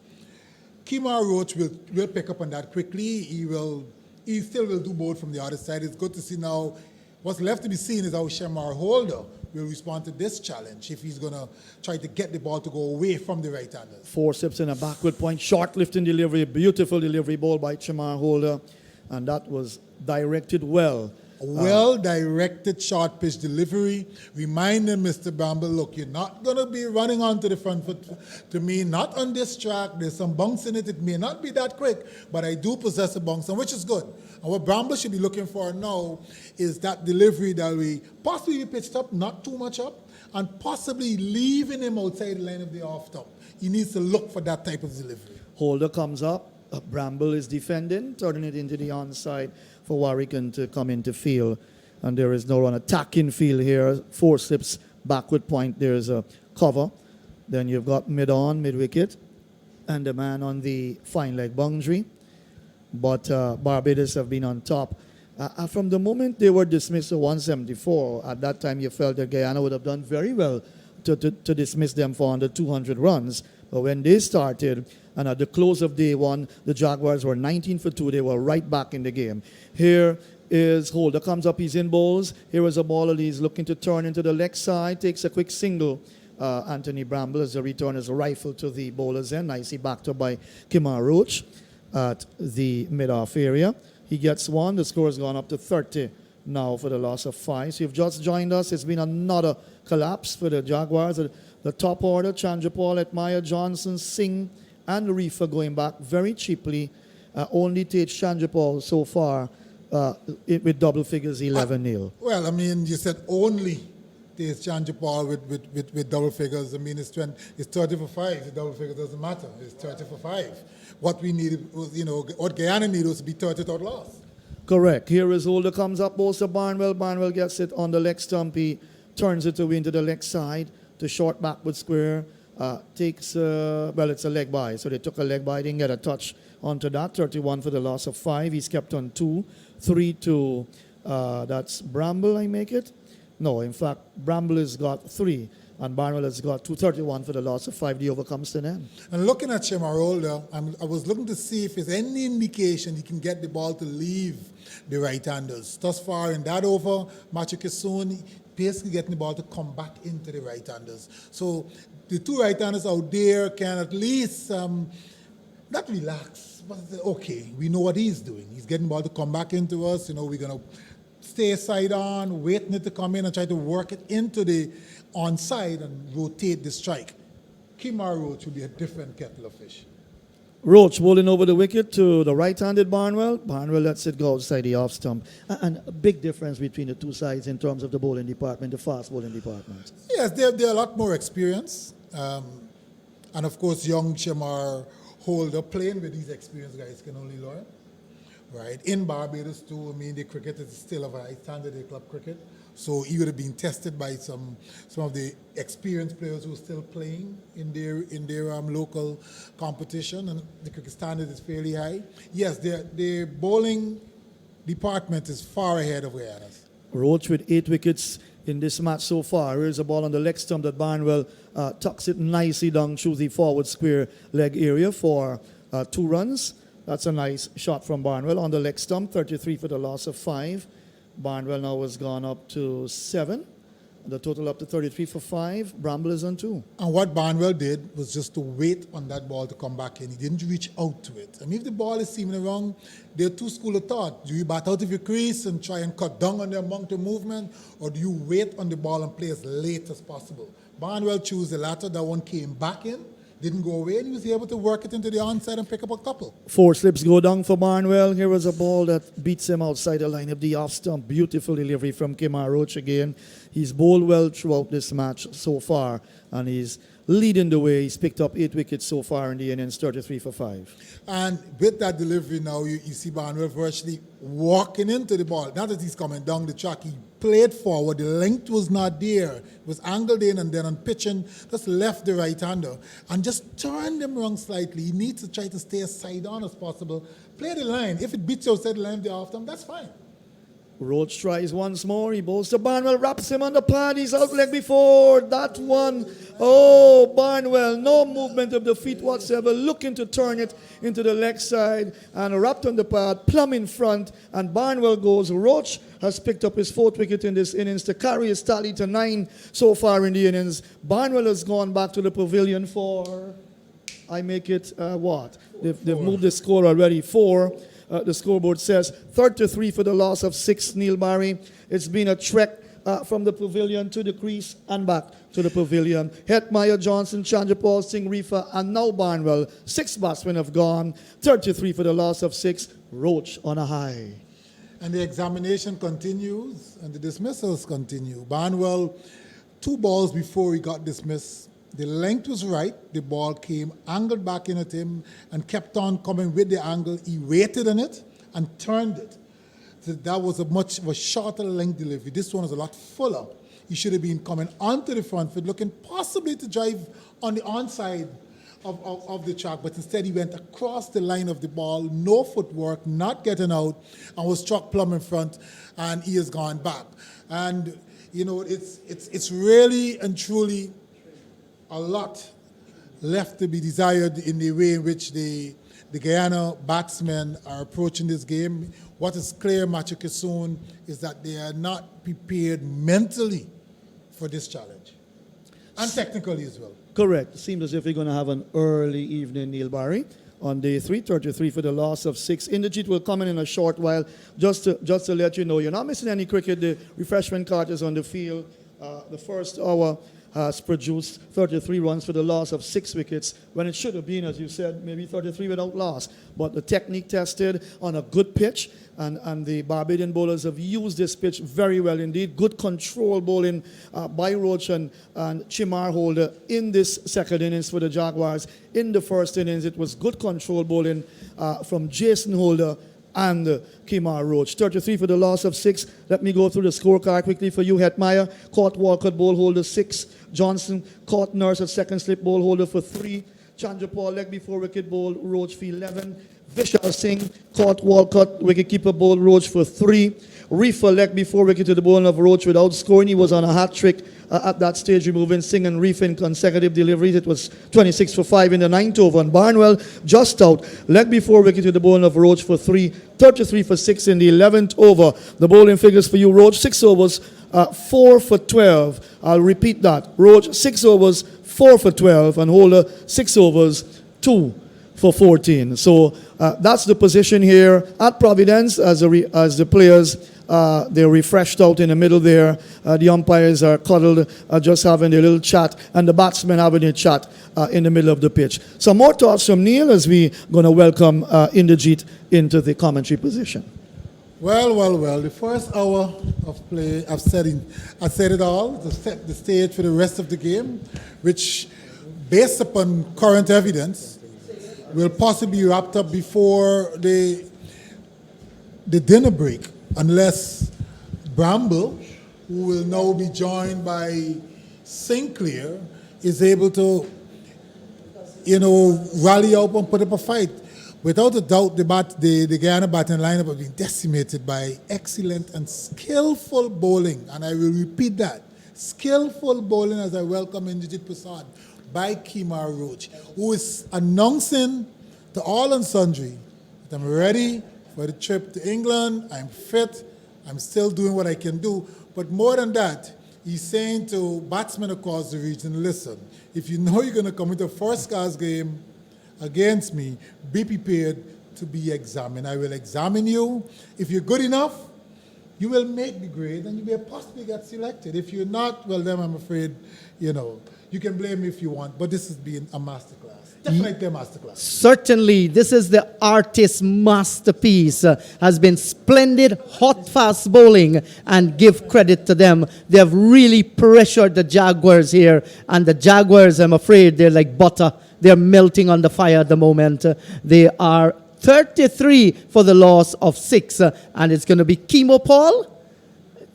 Kemar Roach will pick up on that quickly. He still will do both from the other side. It's good to see now. What's left to be seen is how Shemar Holder will respond to this challenge if he's going to try to get the ball to go away from the right-handers. Forceps in a backward point, short lifting delivery, beautiful delivery ball by Chimar Holder, and that was directed well. A well-directed short pitch delivery. Reminding Mr. Bramble, look, you're not going to be running onto the front foot to me, not on this track. There's some bounce in it. It may not be that quick, but I do possess a bounce, and which is good. And what Bramble should be looking for now is that delivery that we possibly pitched up, not too much up, and possibly leaving him outside the line of the off-top. He needs to look for that type of delivery. Holder comes up. Bramble is defending, turning it into the onside for Warwick to come into field. And there is no run. Attacking field here. Forceps, backward point. There's a cover. Then you've got mid-on, mid-wicket. And the man on the fine leg boundary. But Barbados have been on top. From the moment they were dismissed to 174, at that time you felt that Guyana would have done very well to dismiss them for under 200 runs. But when they started, and at the close of day 1, the Jaguars were 19 for 2. They were right back in the game. Here is Holder. Comes up, he's in bowls. Here is a ball that he's looking to turn into the leg side. Takes a quick single. Anthony Bramble as the return is a rifle to the bowler's end. Nicely backed up by Kemar Roach at the mid-off area. He gets 1. The score has gone up to 30 now for the loss of 5. So you've just joined us. It's been another collapse for the Jaguars. The top order, Chandrapal, Hetmeyer, Johnson, Singh, and Reefer going back very cheaply. Only takes Chandrapal so far with double figures 11-0. Well, I mean, you said only there's Chandrapal with double figures. I mean, it's 30 for 5. The double figure doesn't matter. It's 30 for 5. What we needed was, what Guyana needed was to be 30 without loss. Correct. Here is Holder comes up, bowls to Barnwell. Barnwell gets it on the leg stump. He turns it away into the leg side to short backward square. it's a leg by. So they took a leg by, didn't get a touch onto that. 31 for the loss of 5. He's kept on 2. 3 to, that's Bramble, I make it? No, in fact, Bramble has got 3. And Barnwell has got 231 for the loss of 5. The over comes to an end. And looking at Chimarolda, I was looking to see if there's any indication he can get the ball to leave the right-handers. Thus far in that over, Machu Kisun basically getting the ball to come back into the right-handers. So the 2 right-handers out there can at least not relax, but okay, we know what he's doing. He's getting the ball to come back into us. We're going to stay side on, waiting it to come in and try to work it into the onside and rotate the strike. Kimar Roach will be a different kettle of fish. Roach bowling over the wicket to the right-handed Barnwell. Barnwell lets it go outside the off stump. And a big difference between the two sides in terms of the bowling department, the fast bowling department. Yes, they're a lot more experience. And of course, young Shamar Holder playing with these experienced guys can only learn. Right. In Barbados too, the cricket is still of a high standard in club cricket. So he would have been tested by some of the experienced players who are still playing in their local competition, and the cricket standard is fairly high. Yes, their bowling department is far ahead of Guyana's. Roach with 8 wickets in this match so far. Here's a ball on the leg stump that Barnwell tucks it nicely down through the forward square leg area for 2 runs. That's a nice shot from Barnwell on the leg stump, 33 for the loss of 5. Barnwell now has gone up to 7. The total up to 33 for 5. Bramble is on 2. And what Barnwell did was just to wait on that ball to come back in. He didn't reach out to it. If the ball is seeming wrong, there are 2 schools of thought. Do you bat out of your crease and try and cut down on the amount of movement, or do you wait on the ball and play as late as possible? Barnwell chose the latter. That one came back in, didn't go away, and he was able to work it into the onside and pick up a couple. 4 slips go down for Barnwell. Here was a ball that beats him outside the line of the off stump. Beautiful delivery from Kimar Roach again. He's bowled well throughout this match so far, and he's leading the way. He's picked up 8 wickets so far in the innings, 33 for 5. And with that delivery now, you see Barnwell virtually walking into the ball. Not that he's coming down the track, he played forward, the length was not there. It was angled in, and then on pitching, just left the right-hander and just turned him around slightly. He needs to try to stay as side on as possible. Play the line. If it beats you outside the line of the off stump, that's fine. Roach tries once more. He bowls to Barnwell, wraps him on the pad. He's out leg before. That one. Oh, Barnwell, no movement of the feet whatsoever. Looking to turn it into the leg side and wrapped on the pad, plumb in front. And Barnwell goes. Roach has picked up his 4th wicket in this innings to carry his tally to 9 so far in the innings. Barnwell has gone back to the pavilion for, I make it what? They've moved the score already. 4. The scoreboard says 33 for the loss of 6, Neil Barry. It's been a trek from the pavilion to the crease and back to the pavilion. Hetmeyer, Johnson, Chandrapal, Singh, Reefer, and now Barnwell. 6 batsmen have gone. 33 for the loss of 6. Roach on a high. And the examination continues and the dismissals continue. Barnwell, 2 balls before he got dismissed. The length was right. The ball came angled back in at him and kept on coming with the angle. He waited on it and turned it. So that was a much shorter length delivery. This one was a lot fuller. He should have been coming onto the front foot, looking possibly to drive on the onside of the track, but instead he went across the line of the ball, no footwork, not getting out, and was struck plumb in front, and he has gone back. And, it's really and truly a lot left to be desired in the way in which the Guyana batsmen are approaching this game. What is clear, Machu Kisun, is that they are not prepared mentally for this challenge, and technically as well. Correct. It seems as if we're going to have an early evening, Neil Barry, on day 3, 33 for the loss of 6. Inderjeet will come in a short while. Just to let you know, you're not missing any cricket. The refreshment cart is on the field. The first hour has produced 33 runs for the loss of 6 wickets, when it should have been, as you said, maybe 33 without loss. But the technique tested on a good pitch, and the Barbadian bowlers have used this pitch very well indeed. Good control bowling by Roach and Chimar Holder in this second innings for the Jaguars. In the first innings, it was good control bowling from Jason Holder and Kemar Roach. 33 for the loss of 6. Let me go through the scorecard quickly for you. Hetmeyer caught Walcott, ball holder 6. Johnson caught Nurse at second slip, ball holder for 3. Chandrapal leg before wicket, ball Roach for 11. Vishal Singh caught Walcott, wicketkeeper, ball Roach for 3. Reefer leg before wicket to the ball of Roach without scoring. He was on a hat trick at that stage, removing Singh and Reefer in consecutive deliveries. It was 26 for 5 in the 9th over. And Barnwell just out, leg before wicket to the ball of Roach for 3. 33 for 6 in the 11th over. The bowling figures for you: Roach 6 overs, 4 for 12. I'll repeat that: Roach 6 overs, 4 for 12, and Holder 6 overs, 2 for 14. So that's the position here at Providence as the players. They're refreshed out in the middle there. The umpires are cuddled, just having a little chat, and the batsmen having a chat in the middle of the pitch. Some more thoughts from Neil as we going to welcome Inderjeet into the commentary position. Well. The first hour of play, I've said it all to set the stage for the rest of the game, which, based upon current evidence, will possibly be wrapped up before the dinner break, unless Bramble, who will now be joined by Sinclair, is able to, rally up and put up a fight. Without a doubt, the Guyana batting lineup has been decimated by excellent and skillful bowling, and I will repeat that: skillful bowling, as I welcome Inderjeet Prasad by Kemar Roach, who is announcing to all and sundry that I'm ready for the trip to England. I'm fit. I'm still doing what I can do. But more than that, he's saying to batsmen across the region, listen, if you know you're going to come into a first-class game against me, be prepared to be examined. I will examine you. If you're good enough, you will make the grade and you may possibly get selected. If you're not, well, then I'm afraid, you can blame me if you want, but this has been a masterclass. Definitely a masterclass. Certainly, this is the artist's masterpiece. Has been splendid, hot, fast bowling, and give credit to them. They have really pressured the Jaguars here, and the Jaguars, I'm afraid, they're like butter. They're melting on the fire at the moment. They are 33 for the loss of 6, and it's going to be Kemo Paul.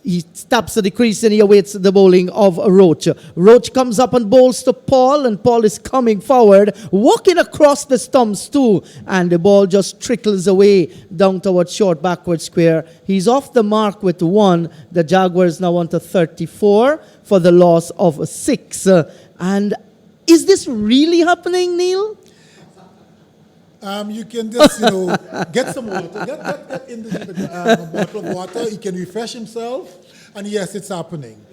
He steps to the crease and he awaits the bowling of Roach. Roach comes up and bowls to Paul, and Paul is coming forward, walking across the stumps too, and the ball just trickles away down towards short backward square. He's off the mark with 1. The Jaguars now on to 34 for the loss of 6. And is this really happening, Neil? You can just, get some water. Get in the bottle of water. He can refresh himself. And yes, it's happening.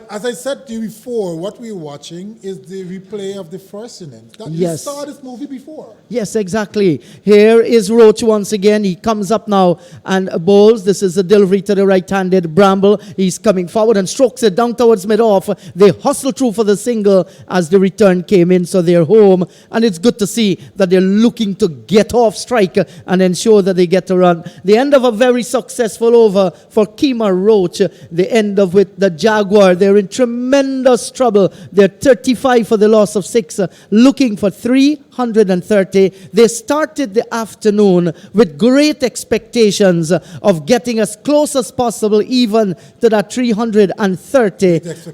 As I said to you before, what we're watching is the replay of the first innings. You saw this movie before. Yes, exactly. Here is Roach once again. He comes up now and bowls. This is a delivery to the right-handed Bramble. He's coming forward and strokes it down towards mid-off. They hustle through for the single as the return came in, so they're home. And it's good to see that they're looking to get off strike and ensure that they get a run. The end of a very successful over for Kemar Roach. The end of with the Jaguar. They're in tremendous trouble. They're 35 for the loss of 6, looking for 330. They started the afternoon with great expectations of getting as close as possible even to that 330. Is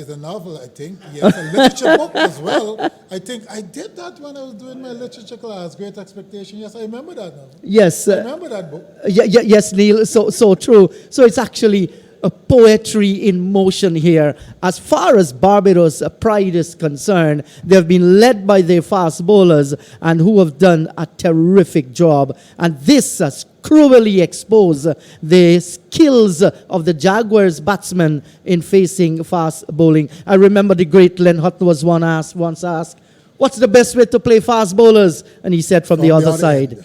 a novel, I think. Yes, a literature book as well. I think I did that when I was doing my literature class, Great Expectation. Yes, I remember that novel. Yes. I remember that book. Yes, Neil, so true. So it's actually a poetry in motion here. As far as Barbados' pride is concerned, they've been led by their fast bowlers and who have done a terrific job. And this has cruelly exposed the skills of the Jaguars batsmen in facing fast bowling. I remember the great Len Hutton was once asked, what's the best way to play fast bowlers? And he said from the other side. End.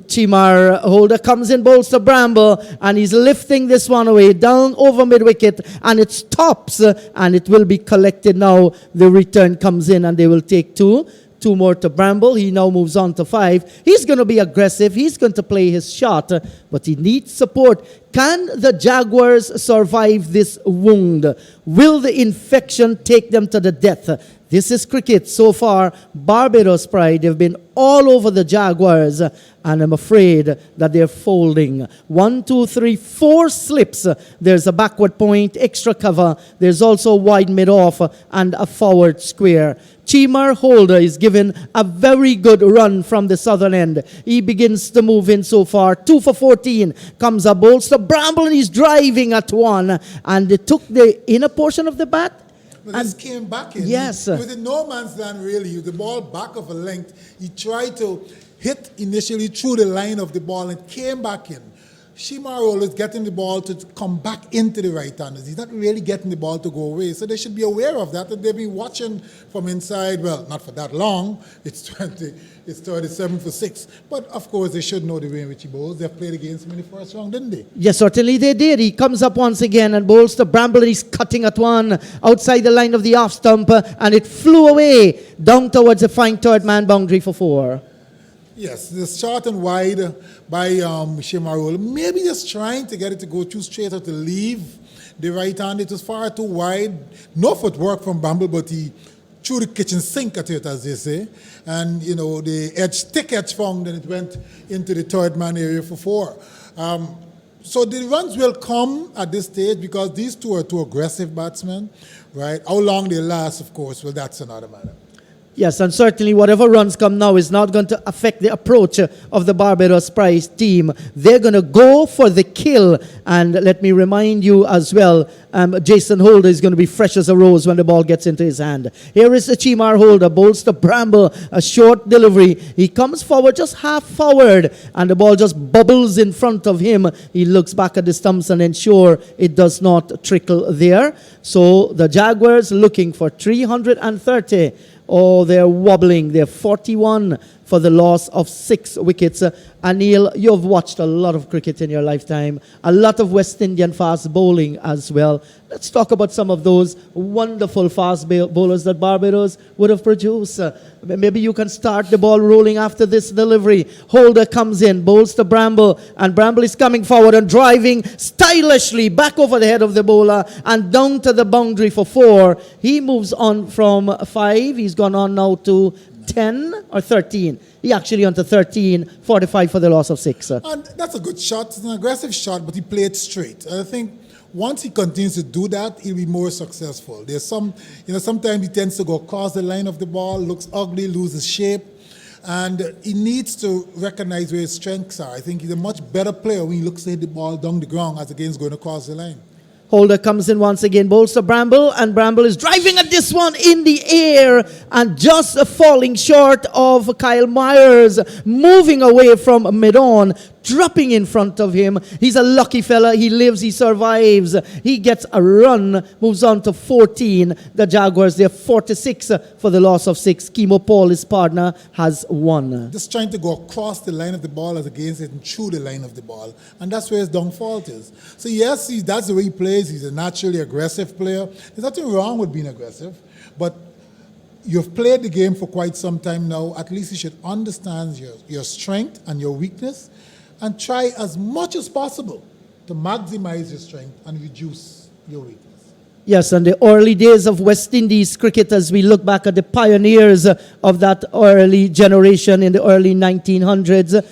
Chimar Holder comes in, bowls to Bramble, and he's lifting this one away, down over mid-wicket, and it stops, and it will be collected now. The return comes in, and they will take 2. 2 more to Bramble. He now moves on to 5. He's going to be aggressive. He's going to play his shot, but he needs support. Can the Jaguars survive this wound? Will the infection take them to the death? This is cricket. So far, Barbados Pride, they've been all over the Jaguars, and I'm afraid that they're folding. 1, 2, 3, 4 slips. There's a backward point, extra cover. There's also a wide mid-off and a forward square. Chimar Holder is given a very good run from the southern end. He begins to move in so far. 2 for 14. Comes a bolster. Bramble, and he's driving at one. And they took the inner portion of the bat. But this came back in. Yes. He was in no man's land, really. The ball back of a length. He tried to hit initially through the line of the ball and came back in. Shimaro is getting the ball to come back into the right-handers. He's not really getting the ball to go away. So they should be aware of that. And they've been watching from inside. Well, not for that long. It's 37 for 6. But, of course, they should know the way in which he bowls. They've played against him in the first round, didn't they? Yes, certainly they did. He comes up once again and bowls to Bramble, and he's cutting at one outside the line of the off stump, and it flew away down towards the fine third man boundary for 4. Yes, the short and wide by Shimarul. Maybe just trying to get it to go too straight or to leave the right hand. It was far too wide. No footwork from Bramble, but he threw the kitchen sink at it, as they say. And, you know, the thick edge found, and it went into the third man area for 4. So the runs will come at this stage because these two are two aggressive batsmen, right? How long they last, of course, well, that's another matter. Yes, and certainly whatever runs come now is not going to affect the approach of the Barbados Prize team. They're going to go for the kill. And let me remind you as well, Jason Holder is going to be fresh as a rose when the ball gets into his hand. Here is the Chimar Holder, bowls to Bramble, a short delivery. He comes forward, just half forward, and the ball just bubbles in front of him. He looks back at the stumps and ensure it does not trickle there. So the Jaguars looking for 330. Oh, they're wobbling. They're 41 for the loss of 6 wickets. Anil, you've watched a lot of cricket in your lifetime, a lot of West Indian fast bowling as well. Let's talk about some of those wonderful fast bowlers that Barbados would have produced. Maybe you can start the ball rolling after this delivery. Holder comes in, bowls to Bramble, and Bramble is coming forward and driving stylishly back over the head of the bowler and down to the boundary for 4. He moves on from 5. He's gone on now to 10 or 13. He actually on to 13, 45 for the loss of 6. And that's a good shot. It's an aggressive shot, but he played straight. And I think once he continues to do that, he'll be more successful. There's sometimes he tends to go across the line of the ball, looks ugly, loses shape. And he needs to recognize where his strengths are. I think he's a much better player when he looks to hit the ball down the ground as against going across the line. Holder comes in once again, bowls to Bramble, and Bramble is driving at this one in the air and just falling short of Kyle Myers, moving away from mid-on, dropping in front of him. He's a lucky fella. He lives, he survives. He gets a run, moves on to 14. The Jaguars, they're 46 for the loss of 6. Kimo Paul, his partner, has 1. Just trying to go across the line of the ball as against it and through the line of the ball. And that's where his downfall is. So yes, that's the way he plays. He's a naturally aggressive player. There's nothing wrong with being aggressive. But you've played the game for quite some time now. At least you should understand your strength and your weakness and try as much as possible to maximize your strength and reduce your weakness. Yes, and the early days of West Indies cricket, as we look back at the pioneers of that early generation in the early 1900s,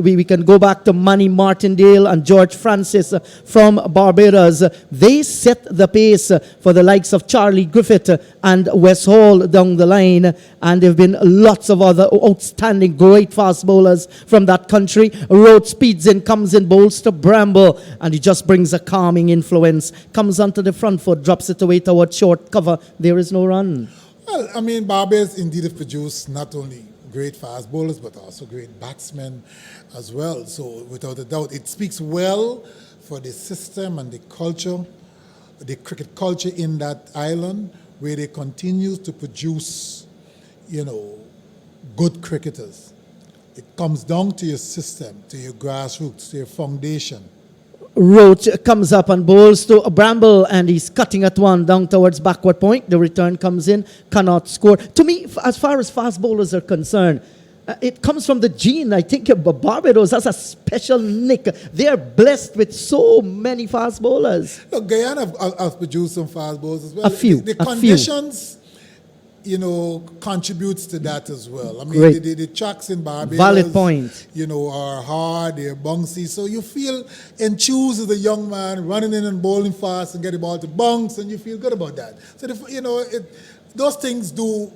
we can go back to Manny Martindale and George Francis from Barbados. They set the pace for the likes of Charlie Griffith and Wes Hall down the line, and there have been lots of other outstanding, great fast bowlers from that country. Rhodes speeds in, comes in, bowls to Bramble, and he just brings a calming influence, comes onto the front foot, drops it away towards short cover. There is no run. Well, I mean, Barbados indeed have produced not only great fast bowlers, but also great batsmen as well. So without a doubt, it speaks well for the system and the culture, the cricket culture in that island, where they continue to produce, good cricketers. It comes down to your system, to your grassroots, to your foundation. Roach comes up and bowls to Bramble, and he's cutting at one down towards backward point. The return comes in, cannot score. To me, as far as fast bowlers are concerned, it comes from the gene. I think Barbados has a special nick. They are blessed with so many fast bowlers. Look, Guyana have produced some fast bowlers as well. A few. The conditions contributes to that as well. I mean, Great. the tracks in Barbados, Valid point. Are hard, they're bouncy, so you feel enthused as a young man running in and bowling fast and get the ball to bounce, and you feel good about that. So, those things do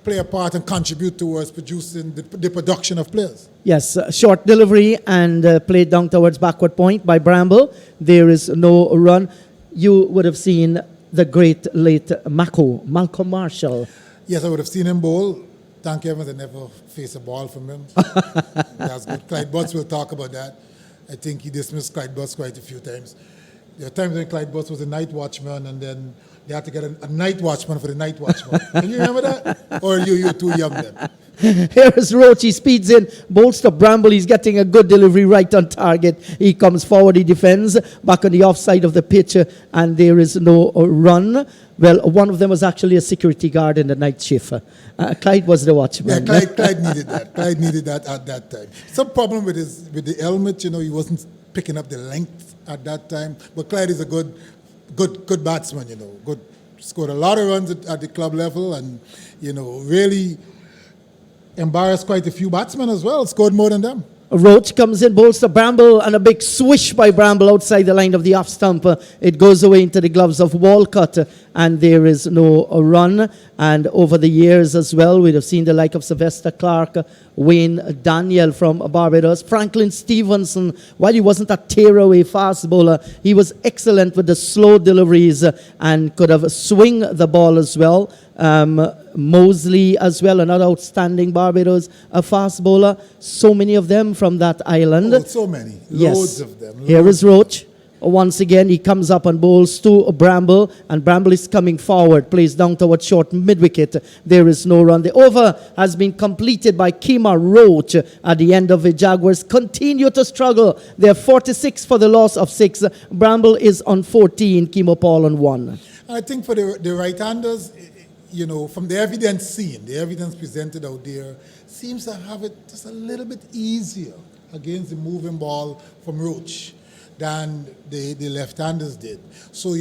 play a part and contribute towards producing the production of players. Yes, short delivery and played down towards backward point by Bramble. There is no run. You would have seen the great late Malcolm Marshall. Yes, I would have seen him bowl. Thank heavens I never faced a ball from him. That's good. Clyde Butts will talk about that. I think he dismissed Clyde Butts quite a few times. There were times when Clyde Butts was a night watchman, and then they had to get a night watchman for the night watchman. Can you remember that? Or you're too young then? Here is Roach. He speeds in, bowls to Bramble. He's getting a good delivery right on target. He comes forward. He defends back on the offside of the pitch, and there is no run. Well, one of them was actually a security guard in the night shift. Clyde was the watchman. Yeah, Clyde needed that. Clyde needed that at that time. Some problem with the helmet. He wasn't picking up the length at that time. But Clyde is a good batsman. Good, scored a lot of runs at the club level, and really embarrassed quite a few batsmen as well, scored more than them. Roach comes in, bowls to Bramble, and a big swish by Bramble outside the line of the off stump. It goes away into the gloves of Walcott, and there is no run. And over the years as well, we'd have seen the like of Sylvester Clark, Wayne Daniel from Barbados, Franklin Stevenson. While he wasn't a tear-away fast bowler, he was excellent with the slow deliveries and could have swing the ball as well. Mosley as well, another outstanding Barbados fast bowler. So many of them from that island. Oh, so many. Loads of them. Here is Roach. Once again, he comes up and bowls to Bramble, and Bramble is coming forward, plays down towards short mid-wicket. There is no run. The over has been completed by Kemar Roach at the end of the Jaguars. Continue to struggle. They're 46 for the loss of 6. Bramble is on 14, Kemo Paul on 1. I think for the right-handers, from the evidence seen, the evidence presented out there, seems to have it just a little bit easier against the moving ball from Roach than the left-handers did. So,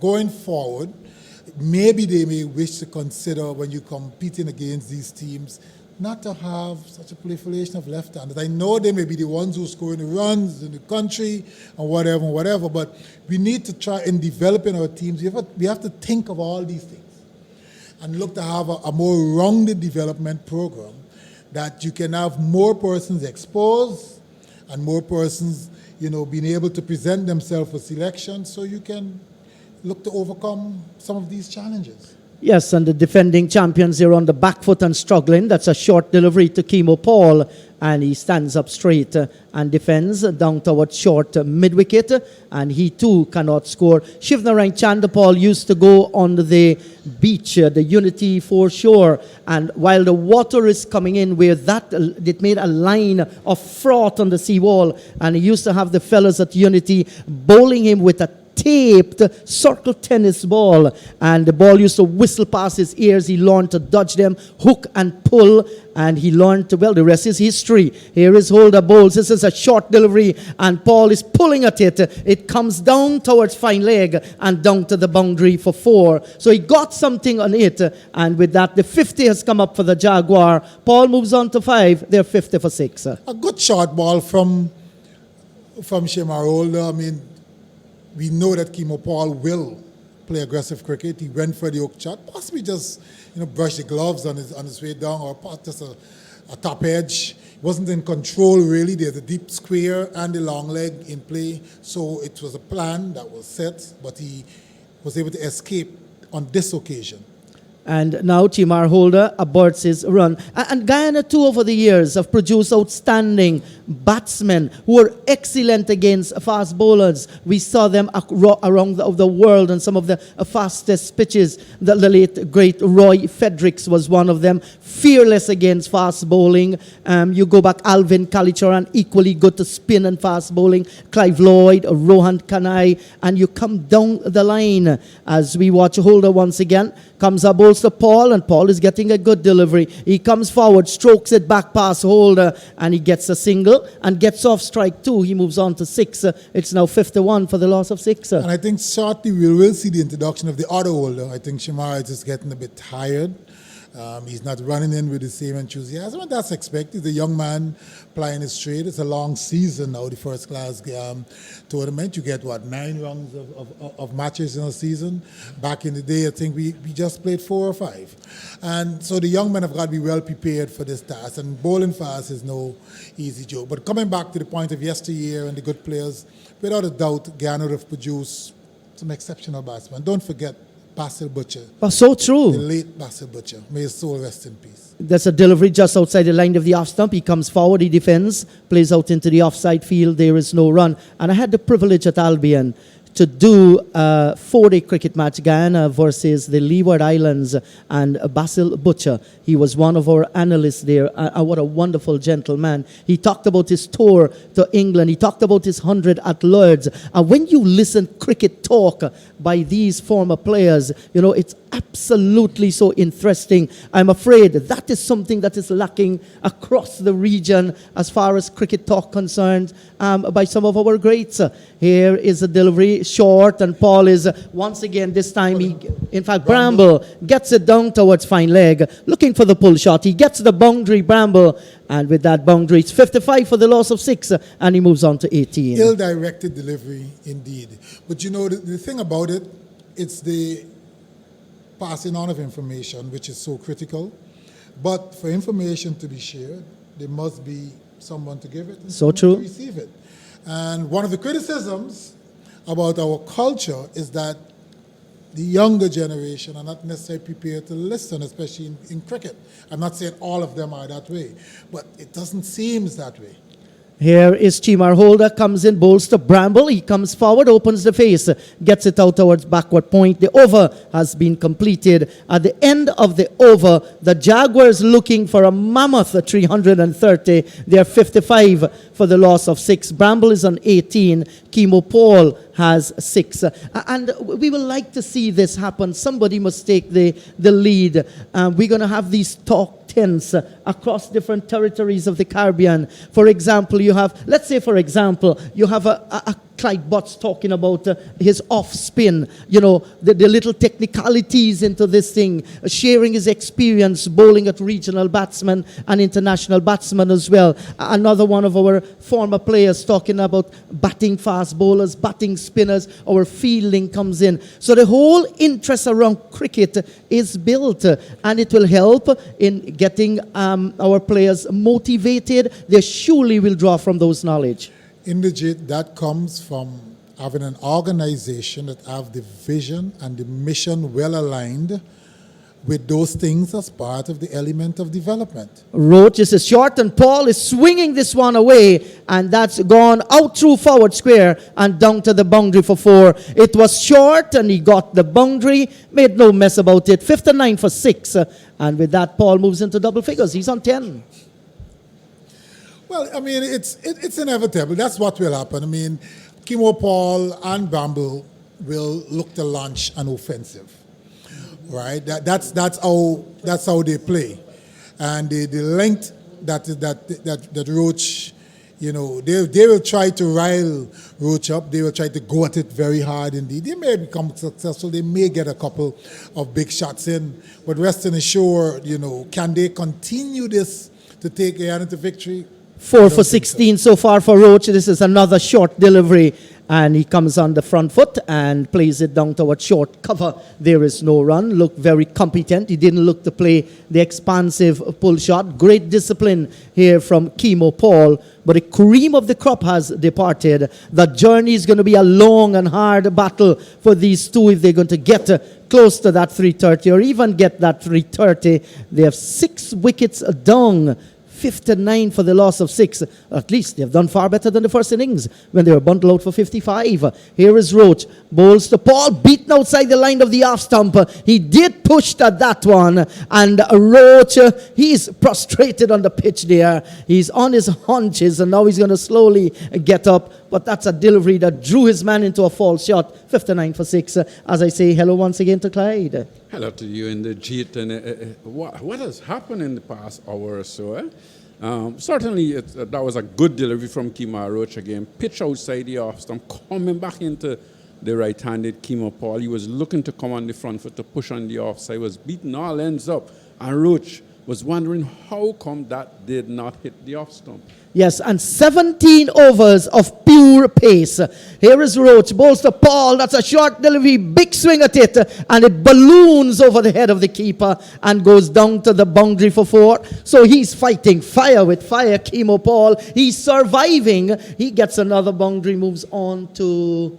going forward, maybe they may wish to consider when you're competing against these teams not to have such a proliferation of left-handers. I know they may be the ones who score the runs in the country and whatever, but we need to try in developing our teams. We have to think of all these things and look to have a more rounded development program that you can have more persons exposed and more persons, being able to present themselves for selection, so you can look to overcome some of these challenges. Yes, and the defending champions are on the back foot and struggling. That's a short delivery to Kemo Paul, and he stands up straight and defends down towards short mid-wicket, and he too cannot score. Shivnarine Chandapal used to go on the beach, the Unity foreshore, and while the water is coming in where it made a line of froth on the seawall, and he used to have the fellas at Unity bowling him with a taped circle tennis ball, and the ball used to whistle past his ears. He learned to dodge them, hook and pull, and he learned to, well, the rest is history. Here is Holder bowls. This is a short delivery, and Paul is pulling at it. It comes down towards fine leg and down to the boundary for 4. So he got something on it, and with that, the 50 has come up for the Jaguar. Paul moves on to 5. They're 50 for 6. A good short ball from Shemar Holder. I mean, we know that Kemo Paul will play aggressive cricket. He went for the hook shot, possibly just brush the gloves on his way down, or just a top edge. He wasn't in control really. There's a deep square and the long leg in play, so it was a plan that was set, but he was able to escape on this occasion. And now Timar Holder aborts his run. And Guyana too over the years have produced outstanding batsmen who are excellent against fast bowlers. We saw them around the world on some of the fastest pitches. The late great Roy Fredericks was one of them. Fearless against fast bowling. You go back, Alvin Kalicharan, equally good to spin and fast bowling. Clive Lloyd, Rohan Kanai, and you come down the line as we watch Holder once again. Comes up, bowls to Paul, and Paul is getting a good delivery. He comes forward, strokes it back past Holder, and he gets a single and gets off strike 2. He moves on to 6. It's now 51 for the loss of 6. And I think shortly we will see the introduction of the other Holder. I think Shemar is just getting a bit tired. He's not running in with the same enthusiasm, and that's expected. The young man playing his trade. It's a long season now, the first class tournament. You get, 9 rounds of matches in a season. Back in the day, I think we just played 4 or 5. And so the young men have got to be well prepared for this task. And bowling fast is no easy joke. But coming back to the point of yesteryear and the good players, without a doubt, Guyana have produced some exceptional batsmen. Don't forget Basil Butcher. Oh, so true. The late Basil Butcher. May his soul rest in peace. There's a delivery just outside the line of the off stump. He comes forward, he defends, plays out into the offside field. There is no run. And I had the privilege at Albion to do a 4-day cricket match, Guyana versus the Leeward Islands, and Basil Butcher. He was one of our analysts there. What a wonderful gentleman. He talked about his tour to England. He talked about his 100 at Lords. And when you listen cricket talk by these former players, it's absolutely so interesting. I'm afraid that is something that is lacking across the region as far as cricket talk concerned by some of our greats. Here is a delivery, short, and Paul is once again, this time, Bramble gets it down towards fine leg, looking for the pull shot. He gets the boundary, Bramble, and with that boundary, it's 55 for the loss of 6, and he moves on to 18. Ill-directed delivery, indeed. But the thing about it, it's the passing on of information, which is so critical. But for information to be shared, there must be someone to give it and so someone true. to receive it. And one of the criticisms about our culture is that the younger generation are not necessarily prepared to listen, especially in cricket. I'm not saying all of them are that way, but it doesn't seem that way. Here is Chimar Holder, comes in, bowls to Bramble. He comes forward, opens the face, gets it out towards backward point. The over has been completed. At the end of the over, the Jaguars looking for a mammoth 330. They're 55 for the loss of 6. Bramble is on 18. Chemo Paul has 6. And we would like to see this happen. Somebody must take the lead. We're going to have these talk tents across different territories of the Caribbean. For example, you have a Clyde Butts talking about his off spin, the little technicalities into this thing, sharing his experience bowling at regional batsmen and international batsmen as well. Another one of our former players talking about batting fast bowlers, batting spinners, our fielding comes in. So the whole interest around cricket is built, and it will help in getting our players motivated. They surely will draw from those knowledge. Indigit, that comes from having an organization that have the vision and the mission well aligned with those things as part of the element of development. Roach is short, and Paul is swinging this one away, and that's gone out through forward square and down to the boundary for 4. It was short, and he got the boundary, made no mess about it. 59 for 6, and with that, Paul moves into double figures. He's on 10. Well, I mean, it's inevitable. That's what will happen. I mean, Chemo Paul and Bramble will look to launch an offensive, right? That's how they play, and the length that Roach, they will try to rile Roach up. They will try to go at it very hard indeed. They may become successful. They may get a couple of big shots in, but rest assured, can they continue this to take Guyana to victory? 4 for 16 so far for Roach. This is another short delivery, and he comes on the front foot and plays it down towards short cover. There is no run. Looked very competent. He didn't look to play the expansive pull shot. Great discipline here from Chemo Paul, but the cream of the crop has departed. The journey is going to be a long and hard battle for these two if they're going to get close to that 330 or even get that 330. They have 6 wickets down. 59 for the loss of 6. At least they've done far better than the first innings when they were bundled out for 55. Here is Roach. Bowls to Paul, beaten outside the line of the off stump. He did push at that one. And Roach, he's prostrated on the pitch there. He's on his haunches, and now he's going to slowly get up. But that's a delivery that drew his man into a false shot. 59 for 6. As I say, hello once again to Clyde. Hello to you in the Jeet. And what has happened in the past hour or so? Certainly, that was a good delivery from Kemar Roach again. Pitch outside the off stump, coming back into the right-handed Chemo Paul. He was looking to come on the front foot to push on the offside. Was beaten all ends up. And Roach was wondering how come that did not hit the off stump. Yes, and 17 overs of pure pace. Here is Roach, bowls to Paul. That's a short delivery, big swing at it, and it balloons over the head of the keeper and goes down to the boundary for 4. So he's fighting fire with fire, Chemo Paul. He's surviving. He gets another boundary, moves on to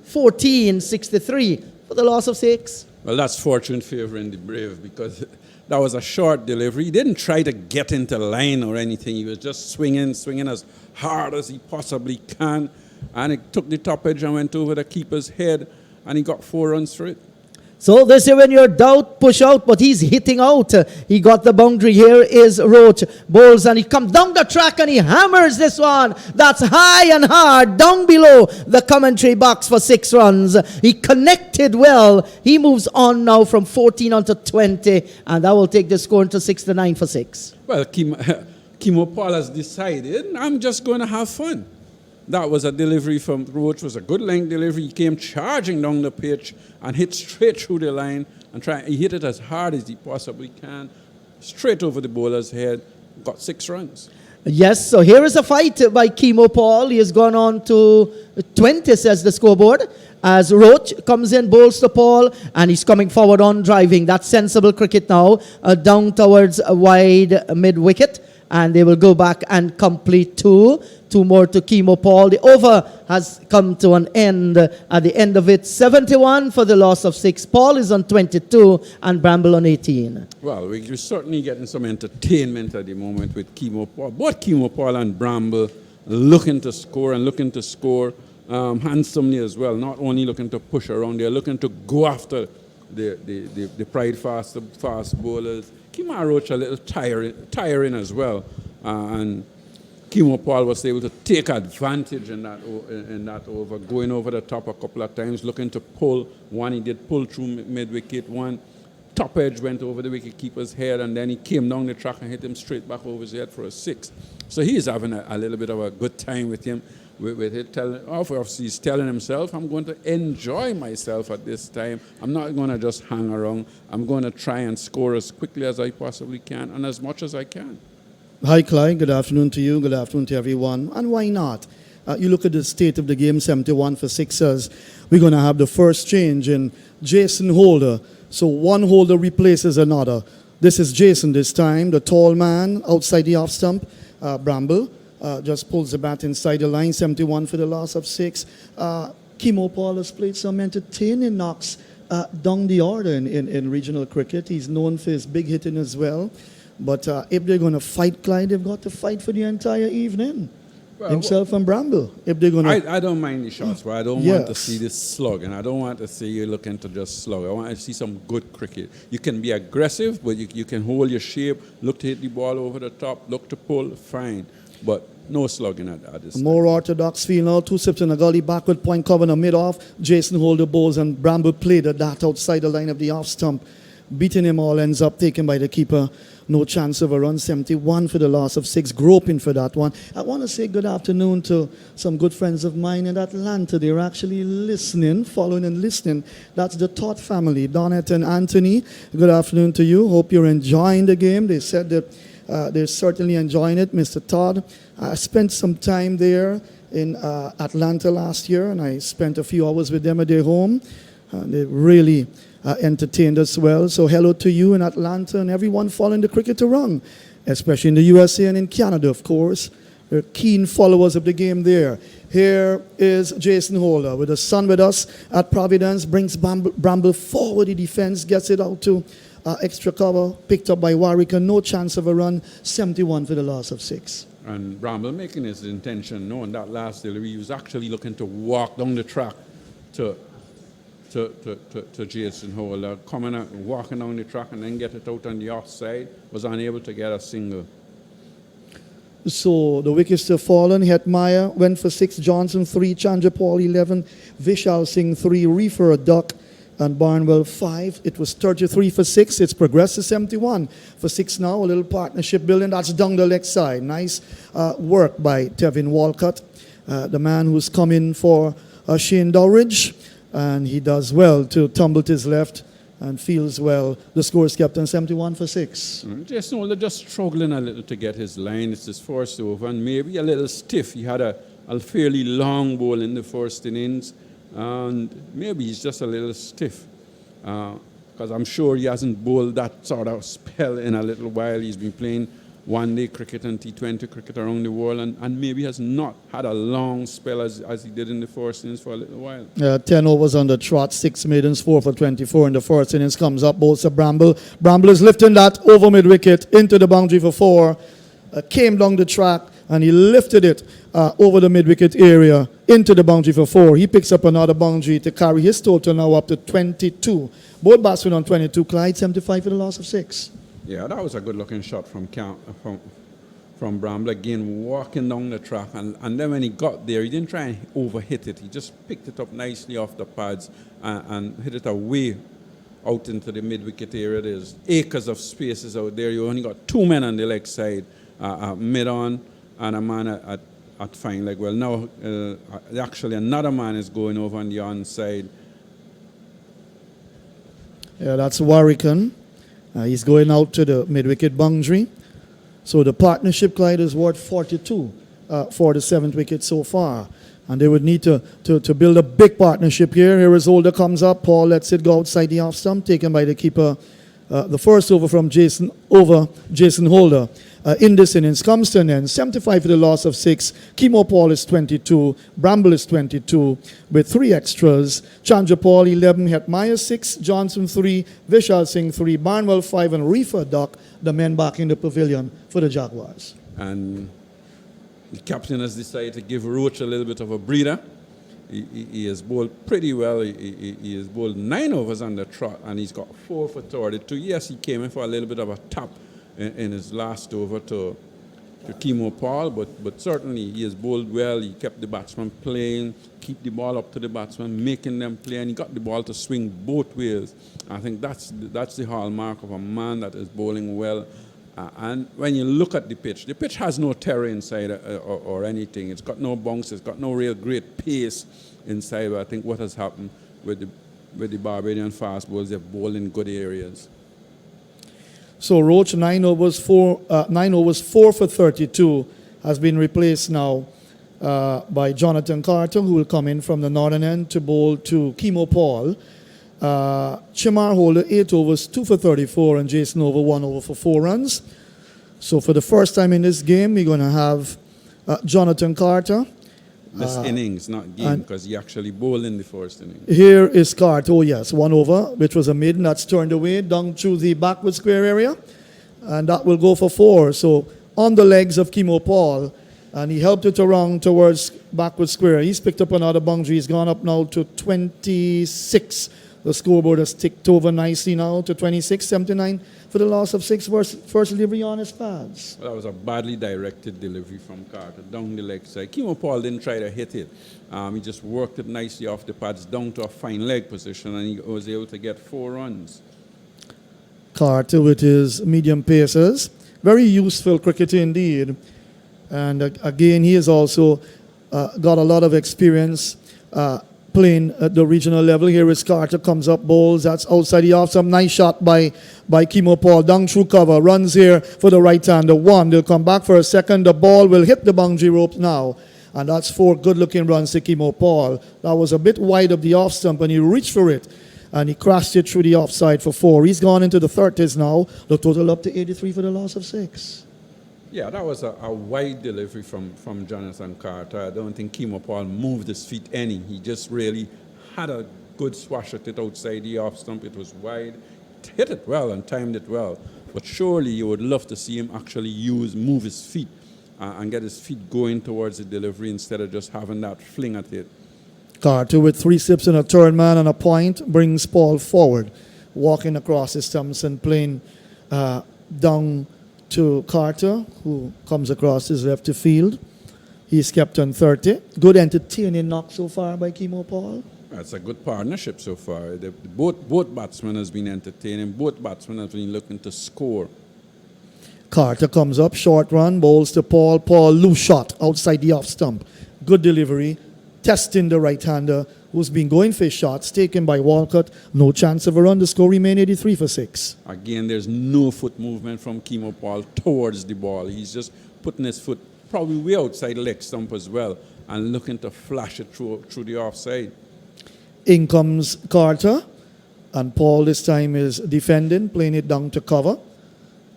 14-63 for the loss of 6. Well, that's fortune favoring the Brave because that was a short delivery. He didn't try to get into line or anything. He was just swinging as hard as he possibly can. And it took the top edge and went over the keeper's head, and he got 4 runs for it. So they say when you're doubt, push out, but he's hitting out. He got the boundary. Here is Roach. Bowls, and he comes down the track and he hammers this one. That's high and hard, down below the commentary box for 6 runs. He connected well. He moves on now from 14 on to 20, and that will take the score into 6-9 for 6. Well, Chemo Paul has decided, I'm just going to have fun. That was a delivery from Roach, was a good length delivery. He came charging down the pitch and hit straight through the line. He hit it as hard as he possibly can, straight over the bowler's head, got 6 runs. Yes, so here is a fight by Chemo Paul. He has gone on to 20, says the scoreboard, as Roach comes in, bowls to Paul, and he's coming forward on driving. That's sensible cricket now, down towards a wide mid-wicket. And they will go back and complete 2 more to Chemo Paul. The over has come to an end. At the end of it, 71 for the loss of 6. Paul is on 22 and Bramble on 18. Well, we're certainly getting some entertainment at the moment with Chemo Paul. Both Chemo Paul and Bramble looking to score handsomely as well. Not only looking to push around, they're looking to go after the pride fast bowlers. Chemo Roach a little tiring as well, and Chemo Paul was able to take advantage in that over, going over the top a couple of times, looking to pull. One he did pull through mid-wicket, one top edge went over the wicket-keeper's head, and then he came down the track and hit him straight back over his head for a 6. So he's having a little bit of a good time with him. With it, obviously he's telling himself, I'm going to enjoy myself at this time. I'm not going to just hang around. I'm going to try and score as quickly as I possibly can and as much as I can. Hi, Clyde. Good afternoon to you. Good afternoon to everyone. And why not? You look at the state of the game, 71 for 6ers. We're going to have the first change in Jason Holder. So one holder replaces another. This is Jason this time, the tall man outside the off stump, Bramble. Just pulls the bat inside the line, 71 for the loss of 6. Chemo Paul has played some entertaining knocks down the order in regional cricket. He's known for his big hitting as well. But if they're going to fight Clyde, they've got to fight for the entire evening. Well, himself and Bramble. If they're going to, I don't mind the shots, but I don't want to see this slug, and I don't want to see you looking to just slug. I want to see some good cricket. You can be aggressive, but you can hold your shape, look to hit the ball over the top, look to pull, fine. But no slugging at this more time. Orthodox feel now. 2 sips in the gully, backward point cover in the mid-off. Jason Holder bowls and Bramble played at that outside the line of the off stump. Beating him all, ends up taken by the keeper. No chance of a run, 71 for the loss of 6, groping for that one. I want to say good afternoon to some good friends of mine in Atlanta. They're actually listening, following and listening. That's the Todd family, Donette and Anthony. Good afternoon to you. Hope you're enjoying the game. They said that they're certainly enjoying it, Mr. Todd. I spent some time there in Atlanta last year, and I spent a few hours with them at their home. They really entertained us well. So hello to you in Atlanta and everyone following the cricket around, especially in the USA and in Canada, of course. They're keen followers of the game there. Here is Jason Holder with the son with us at Providence, brings Bramble forward the defense, gets it out to extra cover, picked up by Warwick, and no chance of a run, 71 for the loss of 6. And Bramble making his intention known that last delivery, he was actually looking to walk down the track to Jason Holder, coming out, walking down the track and then get it out on the offside, was unable to get a single. So the wickets have fallen. Hetmeyer went for 6, Johnson 3, Chandra Paul 11, Vishal Singh 3, Reefer a duck, and Barnwell 5. It was 33 for 6. It's progressed to 71 for 6 now. A little partnership building. That's down the leg side. Nice work by Tevin Walcott, the man who's come in for Shane Dowridge. And he does well to tumble to his left and fields well. The score is kept on 71 for 6. Jason Holder just struggling a little to get his line. It's his first over and maybe a little stiff. He had a fairly long ball in the first innings, and maybe he's just a little stiff. Because I'm sure he hasn't bowled that sort of spell in a little while. He's been playing one-day cricket and T20 cricket around the world, and maybe has not had a long spell as he did in the first innings for a little while. 10 overs on the trot, 6 maidens, 4 for 24 in the first innings. Comes up, bowls to Bramble. Bramble is lifting that over mid-wicket into the boundary for 4. Came down the track, and he lifted it over the mid-wicket area into the boundary for 4. He picks up another boundary to carry his total now up to 22. Both batsmen on 22. Clyde, 75 for the loss of 6. Yeah, that was a good-looking shot from Bramble. Again, walking down the track. And then when he got there, he didn't try and overhit it. He just picked it up nicely off the pads and hit it away out into the mid-wicket area. There's acres of spaces out there. You only got 2 men on the leg side, mid-on, and a man at fine leg. Well, now actually another man is going over on the onside. Yeah, that's Warwican. He's going out to the mid-wicket boundary. So the partnership, Clyde, is worth 42 for the 7th wicket so far. And they would need to build a big partnership here. Here is Holder comes up. Paul lets it go outside the off stump, taken by the keeper. The first over from Jason Holder. In this innings comes to an end. 75 for the loss of 6. Kemo Paul is 22. Bramble is 22 with 3 extras. Chandra Paul 11. Hetmeyer 6. Johnson 3. Vishal Singh 3. Barnwell 5. And Reefer Duck, the men back in the pavilion for the Jaguars. And the captain has decided to give Roach a little bit of a breather. He has bowled pretty well. He has bowled 9 overs on the trot, and he's got 4 for 32. Yes, he came in for a little bit of a tap in his last over to Kemo Paul, but certainly he has bowled well. He kept the batsman playing, keep the ball up to the batsman, making them play, and he got the ball to swing both ways. I think that's the hallmark of a man that is bowling well. And when you look at the pitch has no terror inside or anything. It's got no bounce. It's got no real great pace inside. But I think what has happened with the Barbadian fast bowlers, they've bowled in good areas. So Roach, 9 overs, 4 for 32, has been replaced now by Jonathan Carter, who will come in from the northern end to bowl to Kemo Paul. Chimar Holder, 8 overs, 2 for 34, and Jason Over, 1 over for 4 runs. So for the first time in this game, we're going to have Jonathan Carter. This innings, not game, because he actually bowled in the first inning. Here is Carter, oh yes, 1 over, which was a maiden that's turned away down through the backward square area. And that will go for 4. So on the legs of Kemo Paul, and he helped it around towards backward square. He's picked up another boundary. He's gone up now to 26. The scoreboard has ticked over nicely now to 26, 79 for the loss of 6. First delivery on his pads. Well, that was a badly directed delivery from Carter down the leg side. Kemo Paul didn't try to hit it. He just worked it nicely off the pads down to a fine leg position, and he was able to get 4 runs. Carter with his medium paces. Very useful cricketer indeed. And again, he has also got a lot of experience playing at the regional level. Here is Carter, comes up, bowls. That's outside the off. Some nice shot by Kemo Paul. Down through cover. Runs here for the right-hander. 1. They'll come back for a second. The ball will hit the boundary ropes now. And that's 4 good-looking runs to Kemo Paul. That was a bit wide of the off stump, and he reached for it. And he crashed it through the offside for 4. He's gone into the 30s now. The total up to 83 for the loss of 6. Yeah, that was a wide delivery from Jonathan Carter. I don't think Kemo Paul moved his feet any. He just really had a good swash at it outside the off stump. It was wide. Hit it well and timed it well. But surely you would love to see him actually move his feet and get his feet going towards the delivery instead of just having that fling at it. Carter with 3 sips and a third man and a point brings Paul forward. Walking across his stumps and playing down to Carter, who comes across his left to field. He's kept on 30. Good entertaining knock so far by Kemo Paul. That's a good partnership so far. Both batsmen has been entertaining. Both batsmen have been looking to score. Carter comes up, short run, bowls to Paul. Paul, loose shot outside the off stump. Good delivery, testing the right-hander who's been going for shots, taken by Walcott. No chance of a run. The score remained 83 for 6. Again, there's no foot movement from Kimo Paul towards the ball. He's just putting his foot probably way outside the leg stump as well and looking to flash it through the offside. In comes Carter, and Paul this time is defending, playing it down to cover,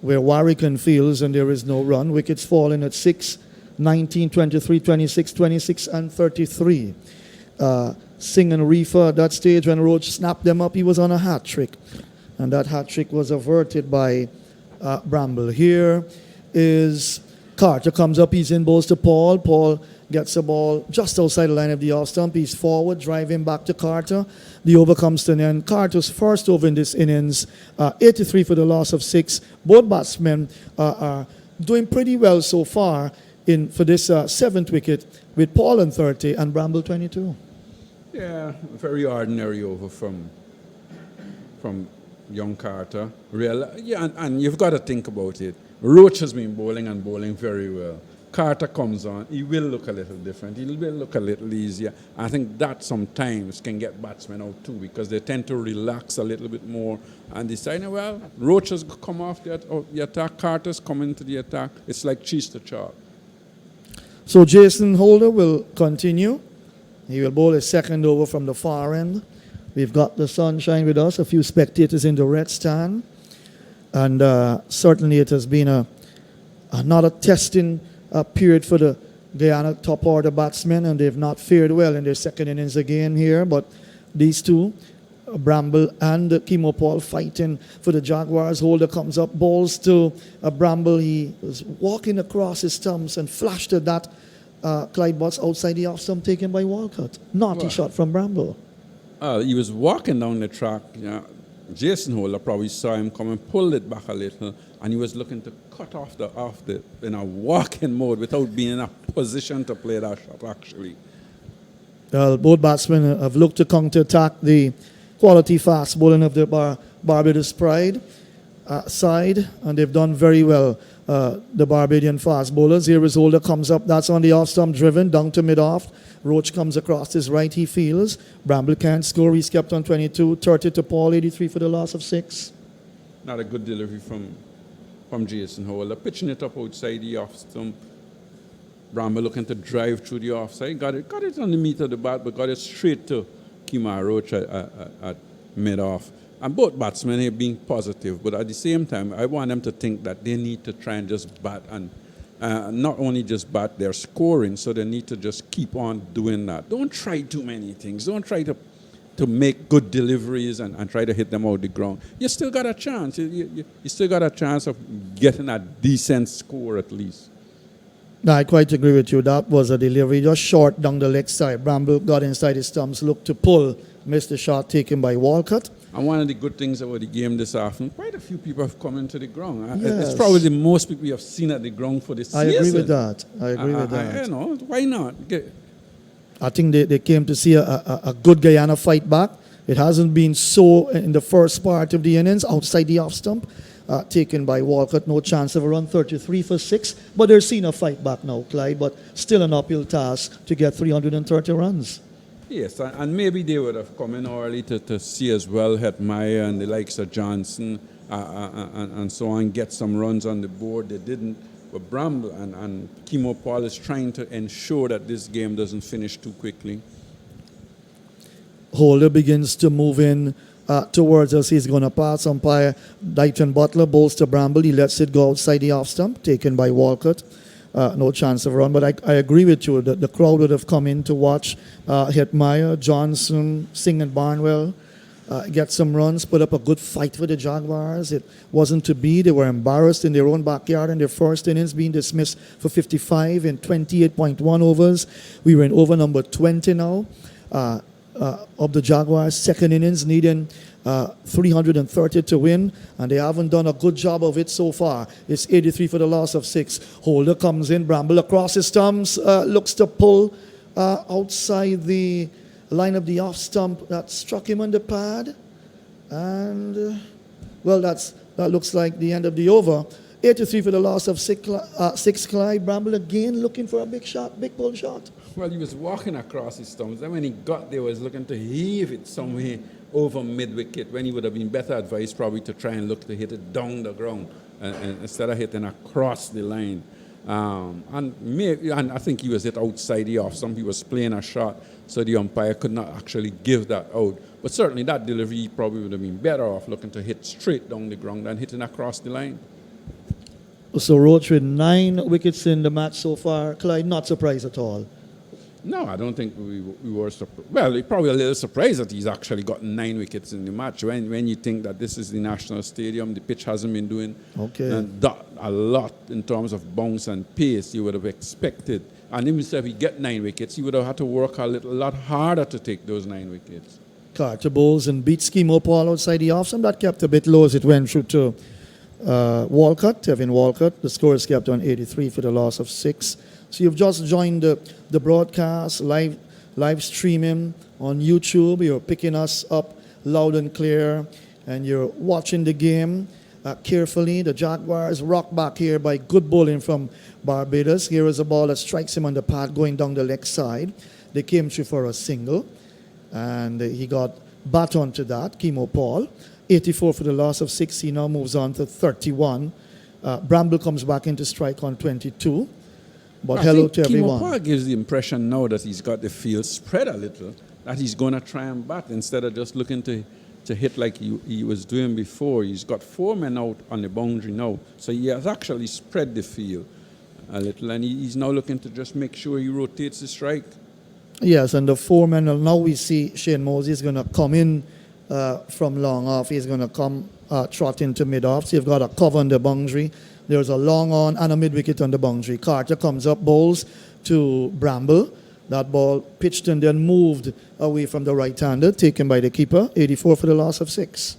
where Warwick fields and there is no run. Wickets falling at 6, 19, 23, 26, 26, and 33. Singh and Reefer at that stage when Roach snapped them up, he was on a hat trick. And that hat trick was averted by Bramble. Here is Carter comes up, he's in balls to Paul. Paul gets the ball just outside the line of the off stump. He's forward, driving back to Carter. The over comes to an end. Carter's first over in this innings, 83 for the loss of 6. Both batsmen are doing pretty well so far for this 7th wicket, with Paul on 30 and Bramble 22. Yeah, very ordinary over from young Carter. And you've got to think about it. Roach has been bowling and bowling very well. Carter comes on, he will look a little different. He will look a little easier. I think that sometimes can get batsmen out too, because they tend to relax a little bit more and decide, well, Roach has come off the attack, Carter's coming to the attack. It's like cheese to chop. So Jason Holder will continue. He will bowl his second over from the far end. We've got the sunshine with us, a few spectators in the red stand. And certainly it has been not a testing period for the Guyana top order batsmen, and they've not fared well in their second innings again here. But these two, Bramble and Kimo Paul, fighting for the Jaguars. Holder comes up, balls to Bramble. He was walking across his stumps and flashed at that Clyde Butts outside the off stump taken by Walcott. Naughty shot from Bramble. He was walking down the track. Jason Holder probably saw him come and pulled it back a little, and he was looking to cut off the in a walking mode without being in a position to play that shot, actually. Well, both batsmen have looked to counter-attack the quality fast bowling of the Barbados Pride side, and they've done very well, the Barbadian fast bowlers. Here is Holder, comes up, that's on the off-stump, driven down to mid-off. Roach comes across his right, he fields. Bramble can't score, he's kept on 22, 30 to Paul, 83 for the loss of 6. Not a good delivery from Jason Holder. Pitching it up outside the off-stump. Bramble looking to drive through the offside. Got it on the meat of the bat, but got it straight to Kima Roach at mid-off. And both batsmen have been positive, but at the same time, I want them to think that they need to try and just bat, and not only just bat, they're scoring, so they need to just keep on doing that. Don't try too many things. Don't try to make good deliveries and try to hit them out the ground. You still got a chance. You still got a chance of getting a decent score at least. No, I quite agree with you. That was a delivery just short down the leg side. Bramble got inside his stumps, looked to pull, missed the shot taken by Walcott. And one of the good things about the game this afternoon, quite a few people have come into the ground. Yes. It's probably the most people you have seen at the ground for this season. I agree with that. I agree with that. Why not? I think they came to see a good Guyana fight back. It hasn't been so in the first part of the innings, outside the off stump, taken by Walcott. No chance of a run, 33 for 6. But they're seeing a fight back now, Clyde, but still an uphill task to get 330 runs. Yes, and maybe they would have come in early to see as well, Hetmeyer and the likes of Johnson and so on, get some runs on the board. They didn't. But Bramble and Kimo Paul is trying to ensure that this game doesn't finish too quickly. Holder begins to move in towards us. He's going to pass umpire Dighton Butler, bowls to Bramble. He lets it go outside the off stump, taken by Walcott. No chance of a run, but I agree with you that the crowd would have come in to watch Hetmeyer, Johnson, Singh and Barnwell get some runs, put up a good fight for the Jaguars. It wasn't to be. They were embarrassed in their own backyard in their first innings, being dismissed for 55 in 28.1 overs. We were in over number 20 now of the Jaguars' second innings, needing 330 to win, and they haven't done a good job of it so far. It's 83 for the loss of 6. Holder comes in, Bramble across his stumps, looks to pull outside the line of the off stump. That struck him on the pad, and well, that looks like the end of the over. 83 for the loss of 6 Clyde. Bramble again looking for a big shot, big pull shot. Well, he was walking across his stumps, and when he got there, he was looking to heave it somewhere over mid-wicket, when he would have been better advised probably to try and look to hit it down the ground instead of hitting across the line. And I think he was hit outside the off stump. He was playing a shot, so the umpire could not actually give that out. But certainly that delivery, he probably would have been better off looking to hit straight down the ground than hitting across the line. So Roach with 9 wickets in the match so far. Clyde not surprised at all. No, I don't think we were surprised. Well, we're probably a little surprised that he's actually gotten 9 wickets in the match. When you think that this is the national stadium, the pitch hasn't been doing a lot in terms of bounce and pace, you would have expected. And even if he get 9 wickets, he would have had to work a lot harder to take those 9 wickets. Carter bowls and beat Schemo Paul outside the off stump. That kept a bit low as it went through to Walcott, Tevin Walcott. The score is kept on 83 for the loss of 6. So you've just joined the broadcast, live streaming on YouTube. You're picking us up loud and clear, and you're watching the game carefully. The Jaguars rock back here by good bowling from Barbados. Here is a ball that strikes him on the pad going down the leg side. They came through for a single, and he got baton to that, Schemo Paul. 84 for the loss of 6. He now moves on to 31. Bramble comes back into strike on 22. But hello to everyone. Schemo Paul gives the impression now that he's got the field spread a little, that he's going to try and bat instead of just looking to hit like he was doing before. He's got 4 men out on the boundary now, so he has actually spread the field a little, and he's now looking to just make sure he rotates the strike. Yes, and the 4 men, now we see Shane Moses going to come in from long off. He's going to come trot into mid-off, so you've got a cover on the boundary. There's a long on and a mid-wicket on the boundary. Carter comes up, bowls to Bramble. That ball pitched and then moved away from the right-hander, taken by the keeper. 84 for the loss of 6.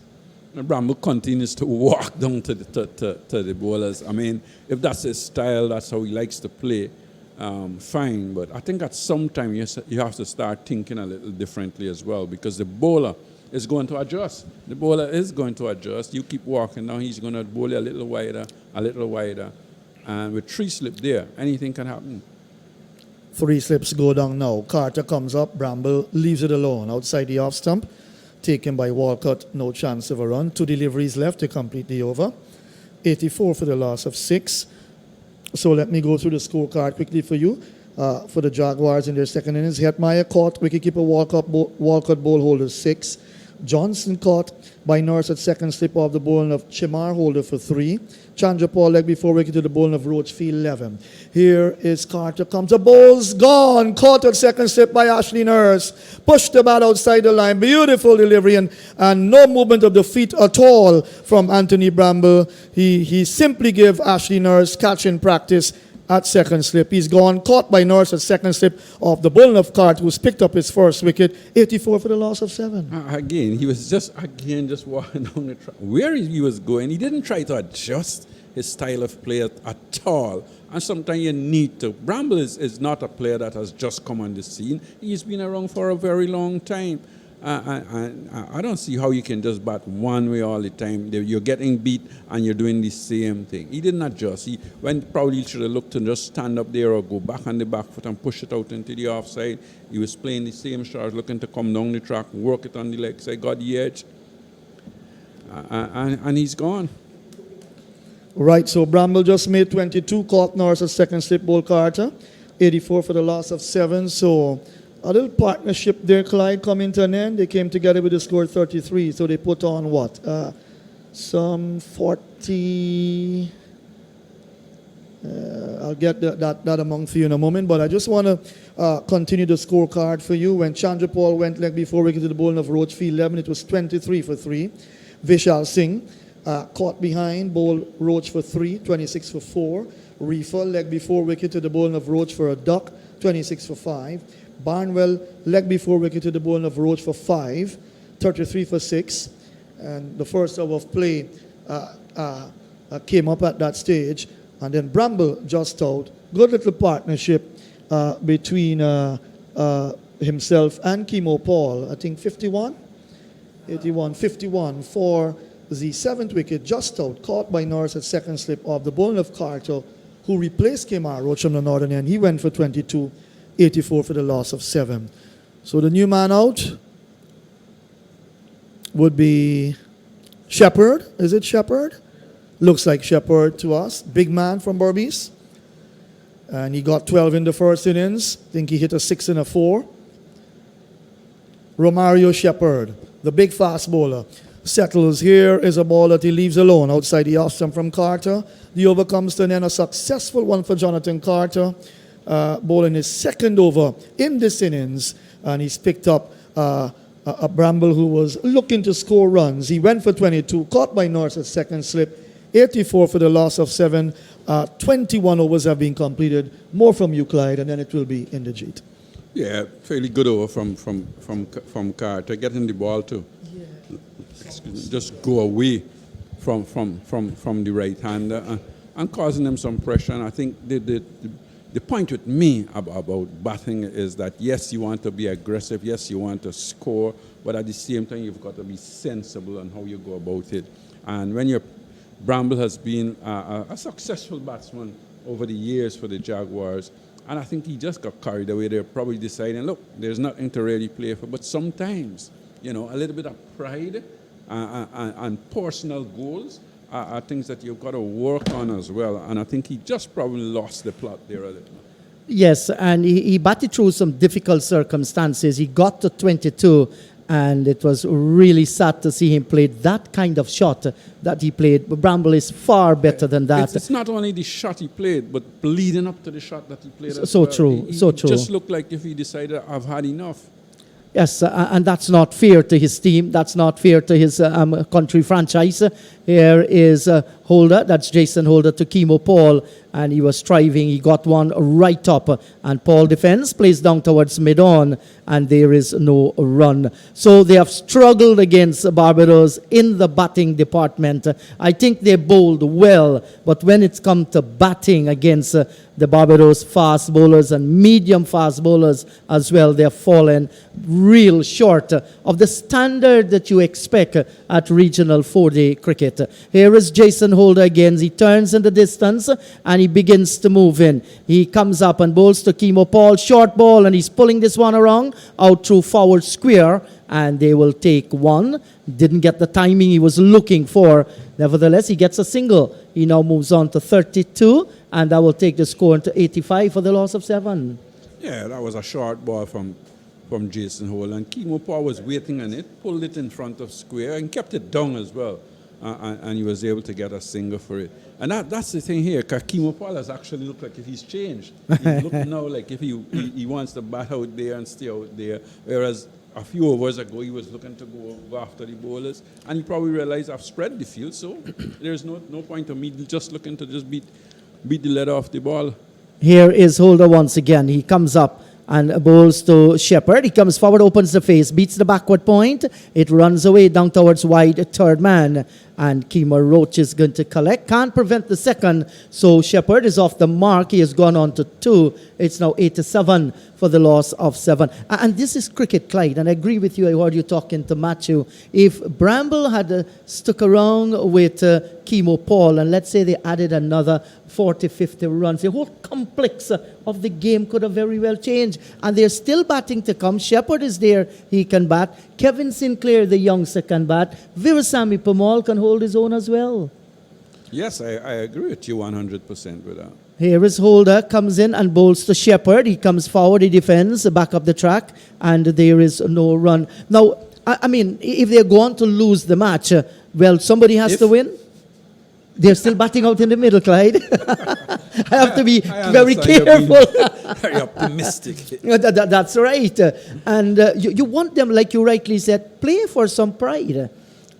And Bramble continues to walk down to the bowlers. I mean, if that's his style, that's how he likes to play, fine. But I think at some time you have to start thinking a little differently as well, because the bowler is going to adjust. The bowler is going to adjust. You keep walking now, he's going to bowl you a little wider. And with 3 slip there, anything can happen. 3 slips go down now. Carter comes up. Bramble leaves it alone outside the off stump. Taken by Walcott. No chance of a run. 2 deliveries left to complete the over. 84 for the loss of 6. So let me go through the scorecard quickly for you. For the Jaguars in their second innings, Hetmeyer caught, wicketkeeper Walcott ball holder 6. Johnson caught by Nurse at second slip off the bowling of Chimar holder for 3. Chandra Paul leg before wicket to the bowling of Roachfield 11. Here is Carter, comes a ball's gone, caught at second slip by Ashley Nurse. Pushed the bat outside the line, beautiful delivery and no movement of the feet at all from Anthony Bramble. He simply gave Ashley Nurse catch in practice at second slip. He's gone, caught by Norris at second slip of the bowling of Cart, who's picked up his first wicket. 84 for the loss of 7. Again, he was just walking down the track. Where he was going, he didn't try to adjust his style of play at all. And sometimes you need to. Bramble is not a player that has just come on the scene. He's been around for a very long time. I don't see how you can just bat one way all the time. You're getting beat and you're doing the same thing. He didn't adjust. He probably should have looked to just stand up there or go back on the back foot and push it out into the offside. He was playing the same shot, looking to come down the track, work it on the leg side, got the edge, and he's gone. Right, so Bramble just made 22, caught Norris at second slip, bowl Carter. 84 for the loss of 7, so a little partnership there, Clyde, coming to an end. They came together with the score 33, so they put on what? Some 40... I'll get that amount for you in a moment, but I just want to continue the scorecard for you. When Chandra Paul went leg before wicket to the bowling of Roachfield 11, it was 23 for 3. Vishal Singh caught behind, bowl Roach for 3, 26 for 4. Reefer leg before wicket to the bowling of Roach for a duck, 26 for 5. Barnwell leg before wicket to the bowling of Roach for 5, 33 for 6. And the first over of play came up at that stage. And then Bramble just out. Good little partnership between himself and Schemo Paul. I think 51? 81, 51 for the 7th wicket just out, caught by Norris at second slip of the bowling of Carter, who replaced Kemar Roach from the northern end. He went for 22, 84 for the loss of 7. So the new man out would be Shepherd. Is it Shepherd? Looks like Shepherd to us. Big man from Barbados. And he got 12 in the first innings. I think he hit a 6 and a 4. Romario Shepherd, the big fast bowler, settles. Here is a ball that he leaves alone outside the off stump from Carter. The over comes to an end, a successful one for Jonathan Carter, bowling his second over in this innings, and he's picked up a Bramble who was looking to score runs. He went for 22, caught by Norris at second slip, 84 for the loss of 7. 21 overs have been completed. More from you, Clyde, and then it will be in the jeet. Yeah, fairly good over from Carter, getting the ball to just go away from the right hander and causing them some pressure. And I think the point with me about batting is that yes, you want to be aggressive, yes, you want to score, but at the same time you've got to be sensible on how you go about it. And when your Bramble has been a successful batsman over the years for the Jaguars, and I think he just got carried away. They're probably deciding, look, there's nothing to really play for. But sometimes, a little bit of pride and personal goals are things that you've got to work on as well. And I think he just probably lost the plot there a little. Yes, and he batted through some difficult circumstances. He got to 22, and it was really sad to see him play that kind of shot that he played. But Bramble is far better than that. It's not only the shot he played, but leading up to the shot that he played. So true. He True. Just looked like if he decided, I've had enough. Yes, and that's not fair to his team. That's not fair to his country franchise. Here is Holder. That's Jason Holder to Kemo Paul. And he was striving. He got one right up. And Paul defends, plays down towards mid-on. And there is no run. So they have struggled against Barbados in the batting department. I think they bowled well. But when it's come to batting against the Barbados fast bowlers and medium fast bowlers as well, they're fallen real short of the standard that you expect at regional 4-day cricket. Here is Jason Holder again. He turns in the distance and he begins to move in. He comes up and bowls to Kemo Paul, short ball, and he's pulling this one around out through forward square, and they will take one. Didn't get the timing he was looking for. Nevertheless, he gets a single. He now moves on to 32, and that will take the score to 85 for the loss of 7. Yeah, that was a short ball from Jason Hole, and Kemo Paul was waiting on it, pulled it in front of square, and kept it down as well. And he was able to get a single for it. And that's the thing here, because Kemo Paul has actually looked like if he's changed. He's looking now like if he wants to bat out there and stay out there, whereas a few overs ago he was looking to go after the bowlers, and he probably realized I've spread the field, so there's no point of me just looking to just beat the lead off the ball. Here is Holder once again. He comes up and bowls to Shepherd. He comes forward, opens the face, beats the backward point. It runs away down towards wide third man. And Kemar Roach is going to collect. Can't prevent the second. So Shepherd is off the mark. He has gone on to 2. It's now 87 for the loss of 7. And this is cricket, Clyde. And I agree with you. I heard you talking to Matthew. If Bramble had stuck around with Kemo Paul, and let's say they added another 40, 50 runs, the whole complex of the game could have very well changed. And they're still batting to come. Shepherd is there. He can bat. Kevin Sinclair, the youngster, can bat. Virasamy Pamal can hold his own as well. Yes, I agree with you 100% with that. Here is Holder, comes in and bowls to Shepherd. He comes forward, he defends, back up the track, and there is no run. Now, I mean, if they're going to lose the match, well, somebody has to win. They're still batting out in the middle, Clyde. I have to be very careful. Very optimistic. That's right. And you want them, like you rightly said, play for some pride.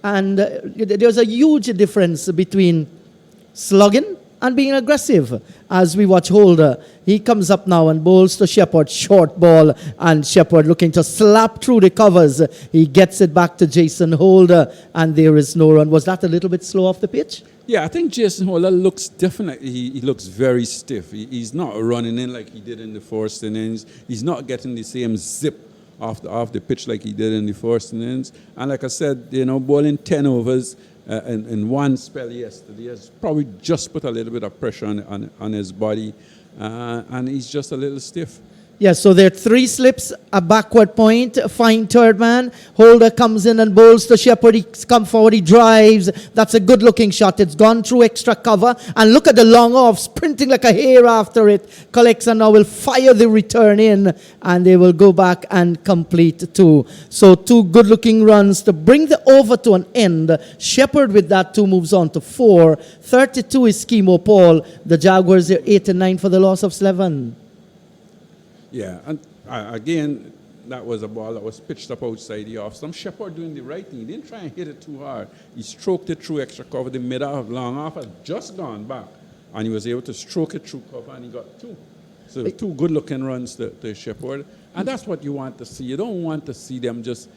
And there's a huge difference between slugging and being aggressive. As we watch Holder, he comes up now and bowls to Shepherd, short ball, and Shepherd looking to slap through the covers. He gets it back to Jason Holder, and there is no run. Was that a little bit slow off the pitch? Yeah, I think Jason Holder looks definitely, he looks very stiff. He's not running in like he did in the first innings. He's not getting the same zip off the pitch like he did in the first innings. And like I said, bowling 10 overs, in one spell yesterday. Has probably just put a little bit of pressure on his body, and he's just a little stiff. Yes, so there are 3 slips, a backward point, fine third man. Holder comes in and bowls to Shepherd. He comes forward, he drives. That's a good-looking shot. It's gone through extra cover. And look at the long off, sprinting like a hare after it. Collects and now will fire the return in, and they will go back and complete 2. So 2 good-looking runs to bring the over to an end. Shepherd with that 2 moves on to 4. 32 is Chemo Paul. The Jaguars are 8 and 9 for the loss of 7. Yeah, and again, that was a ball that was pitched up outside the off. Some Shepherd doing the right thing. He didn't try and hit it too hard. He stroked it through extra cover. The mid-off, long off had just gone back, and he was able to stroke it through cover, and he got 2. So 2 good-looking runs to Shepherd, and that's what you want to see. You don't want to see them just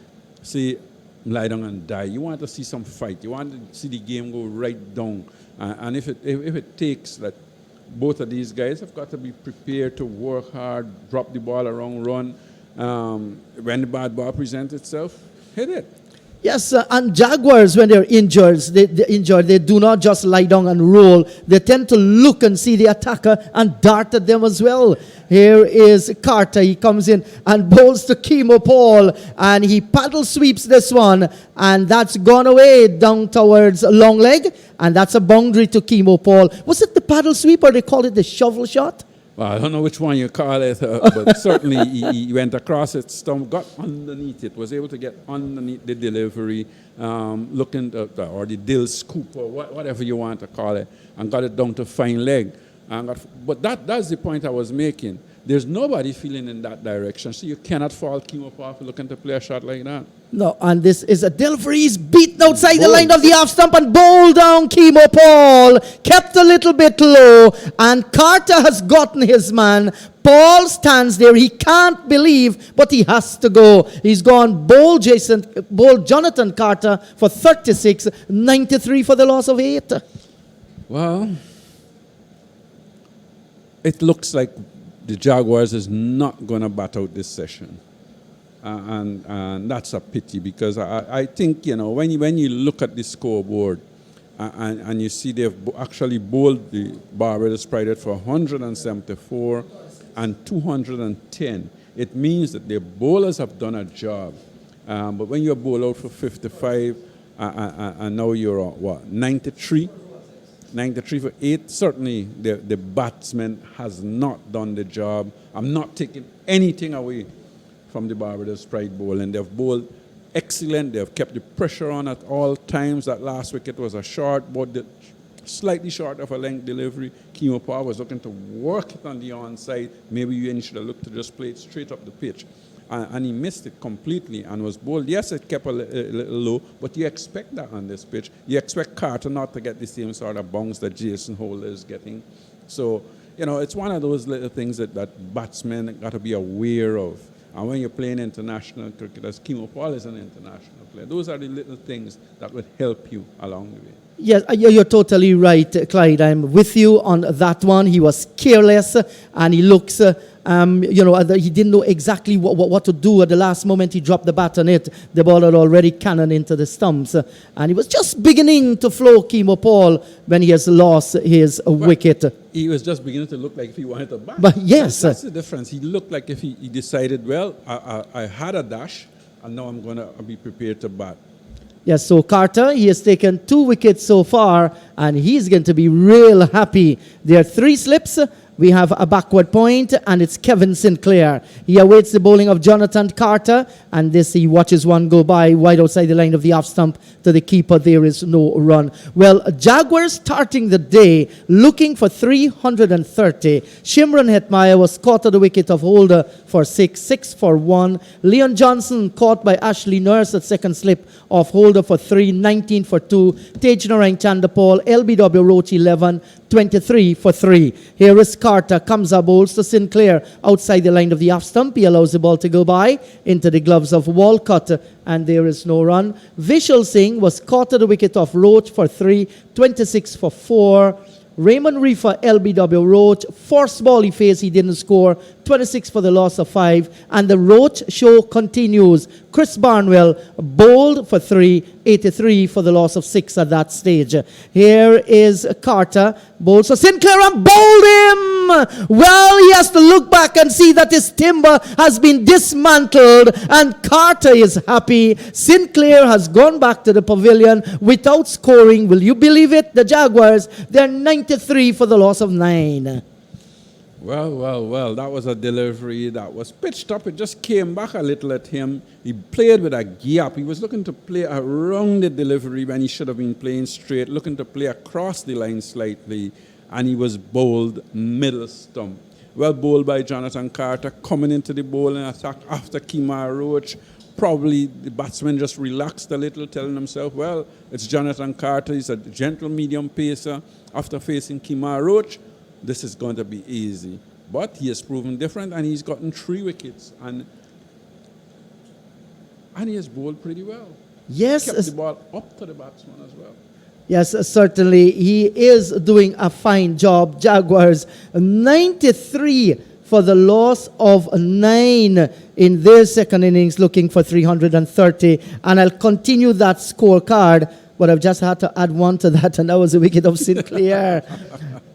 say, lie down and die. You want to see some fight. You want to see the game go right down, and if it takes that. Both of these guys have got to be prepared to work hard, drop the ball around, run. When the bad ball presents itself, hit it. Yes, and Jaguars, when they're injured, they do not just lie down and roll. They tend to look and see the attacker and dart at them as well. Here is Carter. He comes in and bowls to Chemo Paul, and he paddle sweeps this one, and that's gone away down towards long leg, and that's a boundary to Chemo Paul. Was it the paddle sweep, or they call it the shovel shot? Well, I don't know which one you call it, but certainly he went across its stump, got underneath it, was able to get underneath the delivery, looking at, or the dill scoop, or whatever you want to call it, and got it down to fine leg. But that's the point I was making. There's nobody feeling in that direction, so you cannot fault Chemo Paul for looking to play a shot like that. No, and this is a delivery. He's beaten outside the line of the off stump and bowled down Chemo Paul. Kept a little bit low, and Carter has gotten his man. Paul stands there. He can't believe, but he has to go. He's gone bowled Jonathan Carter for 36, 93 for the loss of 8. Well, it looks like the Jaguars is not going to bat out this session. And that's a pity, because I think, when you look at the scoreboard and you see they've actually bowled the Barbados Pride for 174 and 210, it means that their bowlers have done a job. But when you bowl out for 55 and now you're on, 93 for 8, certainly the batsman has not done the job. I'm not taking anything away from the Barbados Pride bowling. They've bowled excellent. They've kept the pressure on at all times. That last wicket was a short, but slightly short of a length delivery. Chemo Paul was looking to work it on the onside. Maybe you should have looked to just play it straight up the pitch. And he missed it completely and was bowled. Yes, it kept a little low, but you expect that on this pitch. You expect Carter not to get the same sort of bounce that Jason Holder is getting. So, it's one of those little things that batsmen got to be aware of. And when you're playing international cricket, as Chemo Paul is an international player, those are the little things that would help you along the way. Yes, you're totally right, Clyde. I'm with you on that one. He was careless, and he looks, he didn't know exactly what to do at the last moment. He dropped the bat on it. The ball had already cannoned into the stumps, and he was just beginning to flow Chemo Paul when he has lost his wicket. He was just beginning to look like if he wanted to bat. But yes. That's the difference. He looked like if he decided, well, I had a dash, and now I'm going to be prepared to bat. Yes, so Carter, he has taken 2 wickets so far, and he's going to be real happy. There are 3 slips. We have a backward point, and it's Kevin Sinclair. He awaits the bowling of Jonathan Carter, and he watches one go by wide outside the line of the off stump to the keeper. There is no run. Well, Jaguars starting the day looking for 330. Shimron Hetmeyer was caught at the wicket of Holder for 6 for 1. Leon Johnson caught by Ashley Nurse at second slip of Holder for 3, 19 for 2. Tej Narang Chandapal, LBW Roach 11, 23 for 3. Here is Carter, comes up, bowls to Sinclair outside the line of the off stump. He allows the ball to go by into the gloves of Walcott, and there is no run. Vishal Singh was caught at the wicket of Roach for 3, 26 for 4. Raymond Reefer, LBW Roach. First ball he faced, he didn't score. 26 for the loss of 5. And the Roach show continues. Chris Barnwell bowled for 3, 83 for the loss of 6 at that stage. Here is Carter, bowled for Sinclair and bowled him! Well, he has to look back and see that his timber has been dismantled, and Carter is happy. Sinclair has gone back to the pavilion without scoring. Will you believe it? The Jaguars, they're 93 for the loss of 9. Well, that was a delivery that was pitched up. It just came back a little at him. He played with a gap. He was looking to play around the delivery when he should have been playing straight, looking to play across the line slightly, and he was bowled middle stump. Well bowled by Jonathan Carter, coming into the bowling attack after Kemar Roach. Probably the batsman just relaxed a little, telling himself, well, it's Jonathan Carter. He's a gentle medium pacer. After facing Kemar Roach, this is going to be easy. But he has proven different, and he's gotten 3 wickets. And he has bowled pretty well. Yes. Kept the ball up to the batsman as well. Yes, certainly. He is doing a fine job. Jaguars 93 for the loss of 9 in their second innings, looking for 330. And I'll continue that scorecard, but I've just had to add one to that, and that was the wicket of Sinclair.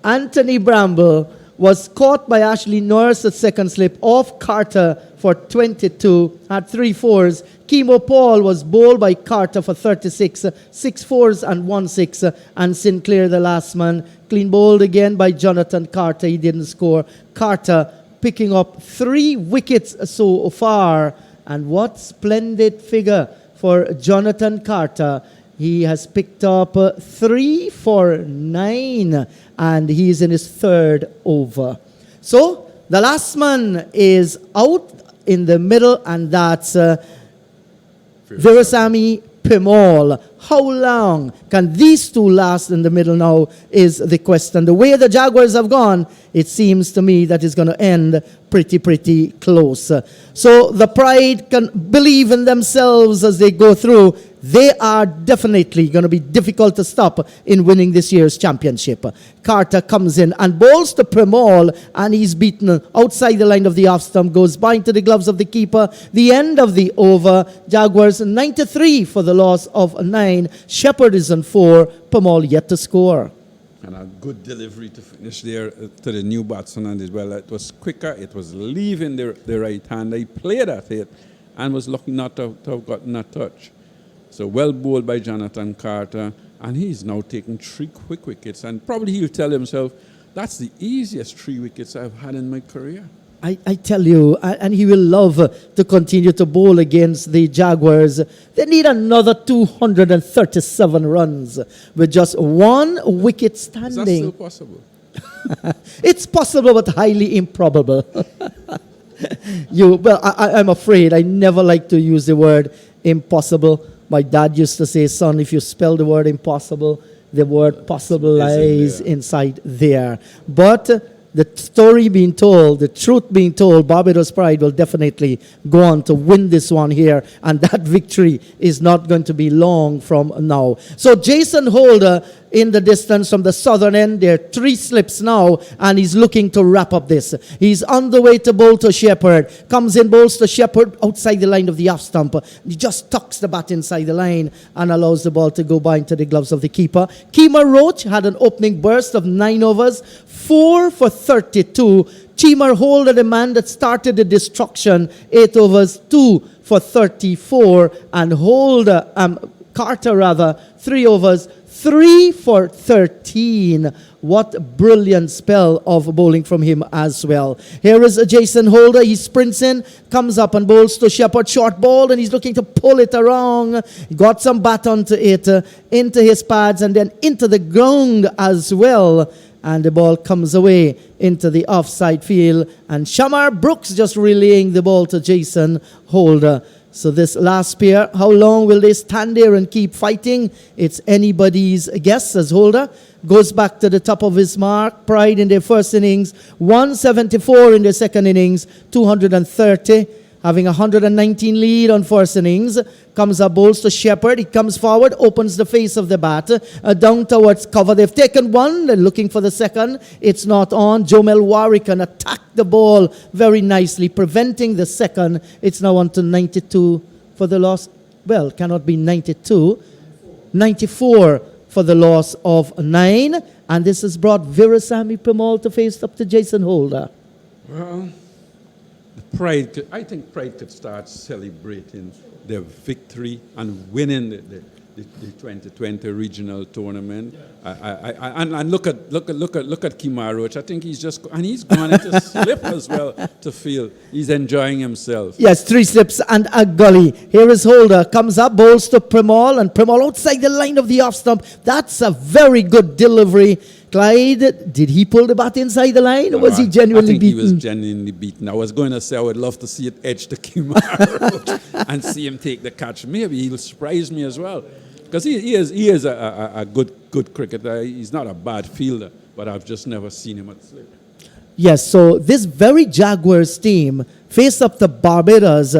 Anthony Bramble was caught by Ashley Norris at second slip off Carter for 22, had 3 fours. Kemo Paul was bowled by Carter for 36, 6 fours and 1 6. And Sinclair, the last man, clean bowled again by Jonathan Carter. He didn't score. Carter picking up 3 wickets so far. And what splendid figure for Jonathan Carter. He has picked up 3 for 9, and he's in his 3rd over. So the last man is out in the middle, and that's Virasamy Pimal. How long can these two last in the middle now is the question. The way the Jaguars have gone, it seems to me that it's going to end pretty close. So the Pride can believe in themselves as they go through. They are definitely going to be difficult to stop in winning this year's championship. Carter comes in and bowls to Pimal, and he's beaten outside the line of the off stump, goes by into the gloves of the keeper. The end of the over, Jaguars 93 for the loss of 9. Shepherd is on 4, Pimal yet to score. And a good delivery to finish there to the new batsman as well. It was quicker, it was leaving the right hand. He played at it and was lucky not to have gotten a touch. So well bowled by Jonathan Carter, and he's now taking 3 quick wickets, and probably he'll tell himself, that's the easiest 3 wickets I've had in my career. I tell you, and he will love to continue to bowl against the Jaguars. They need another 237 runs with just 1 wicket standing. Is that still possible? It's possible, but highly improbable. I'm afraid I never like to use the word impossible. My dad used to say, son, if you spell the word impossible, the word possible lies inside there. But the story being told, the truth being told, Barbados Pride will definitely go on to win this one here, and that victory is not going to be long from now. So Jason Holder in the distance from the southern end. There are 3 slips now, and he's looking to wrap up this. He's on the way to bowl to Shepherd. Comes in, bowls to Shepherd outside the line of the off stump. He just tucks the bat inside the line and allows the ball to go by into the gloves of the keeper. Kemar Roach had an opening burst of 9 overs, 4 for 32. Chimar Holder, the man that started the destruction, 8 overs, 2 for 34. And Carter, 3 overs, 3 for 13. What brilliant spell of bowling from him as well. Here is Jason Holder. He sprints in, comes up and bowls to Shepherd. Short ball, and he's looking to pull it around. Got some bat onto it, into his pads, and then into the ground as well. And the ball comes away into the offside field. And Shamar Brooks just relaying the ball to Jason Holder. So this last pair, how long will they stand there and keep fighting? It's anybody's guess, as Holder goes back to the top of his mark. Pride in their first innings, 174 in their second innings, 230. having a 119 lead on first innings. Comes up, bowls to Shepherd. He comes forward, opens the face of the bat. Down towards cover. They've taken one. They're looking for the second. It's not on. Jomel Warwick can attack the ball very nicely, preventing the second. It's now on to 92 for the loss. Well, cannot be 92. 94 for the loss of 9. And this has brought Virasamy Premal to face up to Jason Holder. Well, I think Pride could start celebrating their victory and winning the 2020 regional tournament. And look at Kemar Roach. I think he's gone into slip as well to feel he's enjoying himself. Yes, 3 slips and a gully. Here is Holder, comes up, bowls to Premal, and Premal outside the line of the off stump. That's a very good delivery. Clyde, did he pull the bat inside the line, or was he genuinely beaten? I think he was genuinely beaten. I was going to say I would love to see it edge to Kemar Roach and see him take the catch. Maybe he'll surprise me as well. Because he is a good cricketer. He's not a bad fielder, but I've just never seen him at slip. Yes, so this very Jaguars team faced up the Barbados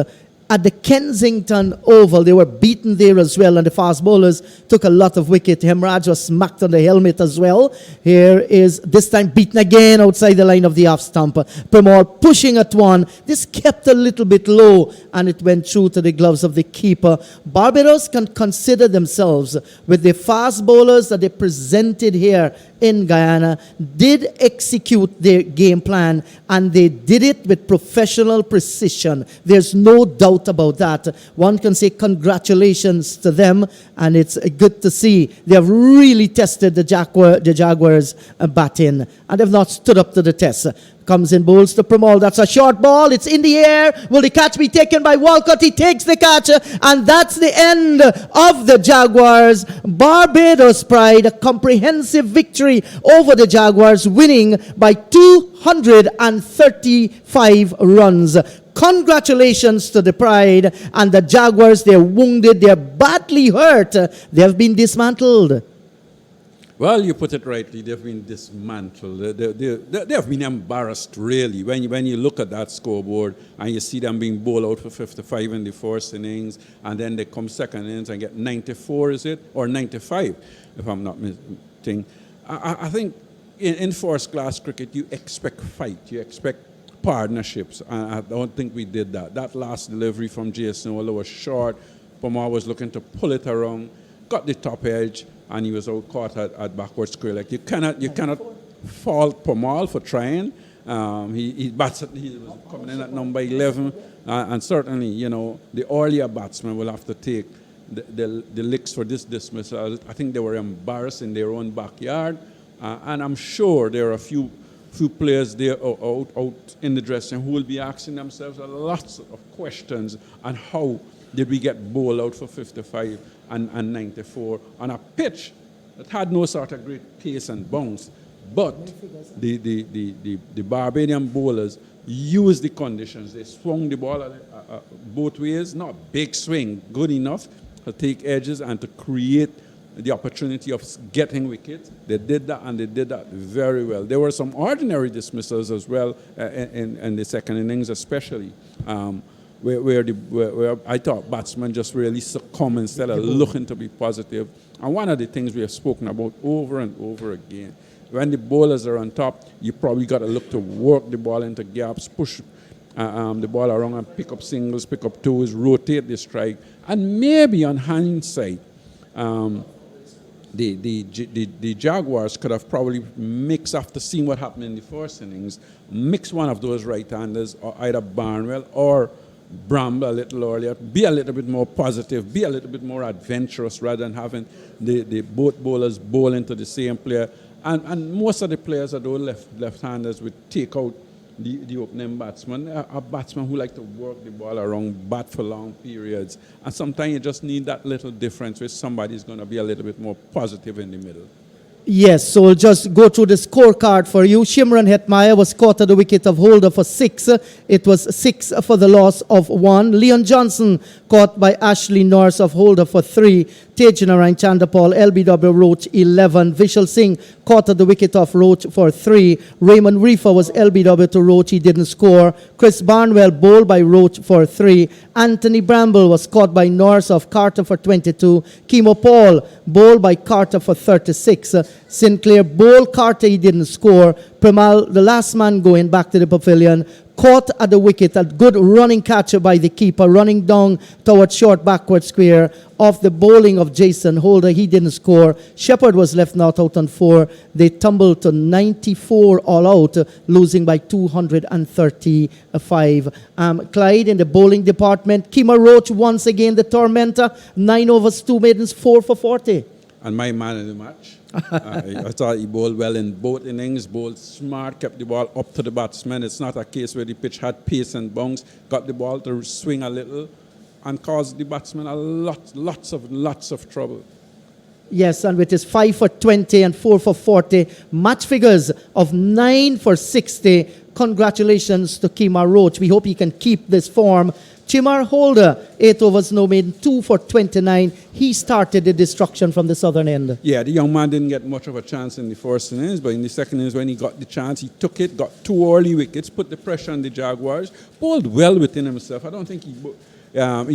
at the Kensington Oval. They were beaten there as well, and the fast bowlers took a lot of wicket. Hemraj was smacked on the helmet as well. Here is this time beaten again outside the line of the off stump. Premal pushing at one. This kept a little bit low, and it went through to the gloves of the keeper. Barbados can consider themselves, with the fast bowlers that they presented here in Guyana, did execute their game plan, and they did it with professional precision. There's no doubt about that. One can say congratulations to them, and it's good to see they have really tested the Jaguars batting, and they've not stood up to the test. Comes in, bowls to Premal. That's a short ball. It's in the air. Will the catch be taken by Walcott? He takes the catch, and that's the end of the Jaguars. Barbados Pride, a comprehensive victory over the Jaguars, winning by 235 runs. Congratulations to the Pride and the Jaguars. They're wounded. They're badly hurt. They have been dismantled. Well, you put it rightly. They've been dismantled. They have been embarrassed, really. When you look at that scoreboard and you see them being bowled out for 55 in the first innings, and then they come second innings and get 94, is it? Or 95, if I'm not mistaken. I think in first-class cricket, you expect fight. You expect partnerships. I don't think we did that. That last delivery from Jason Holder was short. Pamar was looking to pull it around, got the top edge, and he was out caught at backward square. Like you cannot fault Pamal for trying. He was coming in at number 11, and certainly the earlier batsmen will have to take the licks for this dismissal. I think they were embarrassed in their own backyard, and I'm sure there are a few players there out in the dressing room who will be asking themselves lots of questions on how did we get bowled out for 55 and 94 on a pitch that had no sort of great pace and bounce. But the Barbadian bowlers used the conditions. They swung the ball both ways, not big swing, good enough to take edges and to create the opportunity of getting wickets. They did that, and they did that very well. There were some ordinary dismissals as well in the second innings, especially. Where I thought batsmen just really succumb instead of looking to be positive. And one of the things we have spoken about over and over again, when the bowlers are on top, you probably got to look to work the ball into gaps, push the ball around and pick up singles, pick up twos, rotate the strike. And maybe on hindsight, the Jaguars could have probably mixed, after seeing what happened in the first innings, mix one of those right-handers, or either Barnwell or Bramble a little earlier, be a little bit more positive, be a little bit more adventurous rather than having the both bowlers bowl into the same player. And most of the players are those left-handers would take out the opening batsman, a batsman who like to work the ball around, bat for long periods. And sometimes you just need that little difference where somebody's going to be a little bit more positive in the middle. Yes, so we'll just go through the scorecard for you. Shimron Hetmeyer was caught at the wicket of Holder for 6. It was 6 for the loss of 1. Leon Johnson caught by Ashley Norris of Holder for 3. Tejnarain Chandapal, LBW Roach 11. Vishal Singh caught at the wicket of Roach for 3. Raymond Reefer was LBW to Roach, he didn't score. Chris Barnwell bowled by Roach for 3. Anthony Bramble was caught by Norris of Carter for 22. Kimo Paul bowled by Carter for 36. Sinclair bowled Carter, he didn't score. Premal, the last man going back to the pavilion, caught at the wicket, a good running catch by the keeper, running down towards short backward square off the bowling of Jason Holder. He didn't score. Shepherd was left not out on 4. They tumbled to 94 all out, losing by 235. Clyde in the bowling department. Kima Roach once again the tormentor. 9 overs, 2 maidens, 4 for 40. And my man in the match. I thought he bowled well in both innings, bowled smart, kept the ball up to the batsman. It's not a case where the pitch had pace and bounce, got the ball to swing a little and caused the batsman lots of trouble. Yes, and with his 5 for 20 and 4 for 40, match figures of 9 for 60. Congratulations to Kima Roach. We hope he can keep this form. Chimar Holder, 8 overs, no maiden, 2 for 29. He started the destruction from the southern end. Yeah, the young man didn't get much of a chance in the first innings, but in the second innings when he got the chance, he took it, got 2 early wickets, put the pressure on the Jaguars, bowled well within himself. I don't think he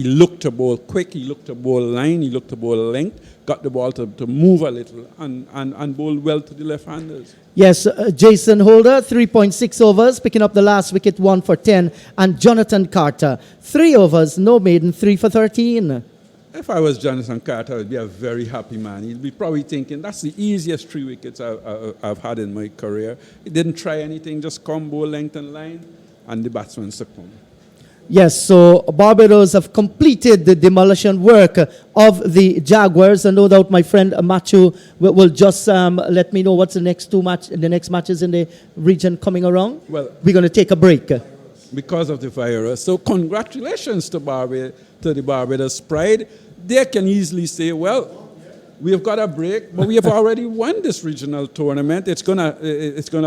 looked to bowl quick, he looked to bowl line, he looked to bowl length, got the ball to move a little and bowled well to the left-handers. Yes, Jason Holder, 3.6 overs, picking up the last wicket, 1 for 10. And Jonathan Carter, 3 overs, no maiden, 3 for 13. If I was Jonathan Carter, I would be a very happy man. He'd be probably thinking, that's the easiest 3 wickets I've had in my career. He didn't try anything, just combo, length and line, and the batsman succumbed. Yes, so Barbados have completed the demolition work of the Jaguars, and no doubt my friend Machu will just let me know what's the next matches in the region coming around. Well, we're going to take a break because of the virus. So congratulations to the Barbados Pride. They can easily say, well, we've got a break, but we have already won this regional tournament. It's gonna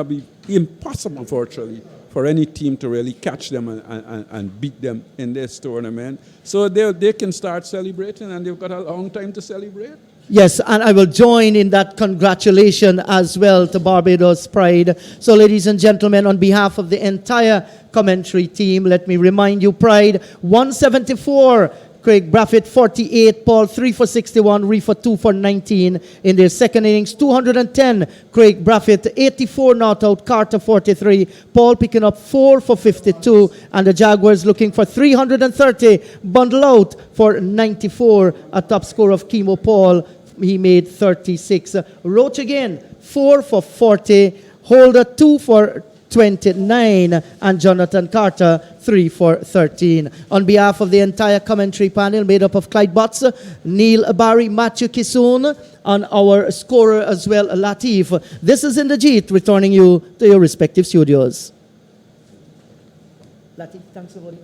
be impossible virtually for any team to really catch them and beat them in this tournament. So they can start celebrating, and they've got a long time to celebrate. Yes, and I will join in that congratulation as well to Barbados Pride. So, ladies and gentlemen, on behalf of the entire commentary team, let me remind you, Pride, 174, Craig Braffett 48, Paul 3 for 61, Reefer 2 for 19 in their second innings. 210, Craig Braffett 84 not out, Carter 43, Paul picking up 4 for 52, and the Jaguars looking for 330, bundle out for 94, a top score of Kimo Paul. He made 36. Roach again 4 for 40, Holder 2 for 29, and Jonathan Carter 3 for 13. On behalf of the entire commentary panel made up of Clyde Butts, Neil Barry, Matthew Kisoon, and our scorer as well, Latif. This is In the Jeet, returning you to your respective studios. Latif, thanks everybody.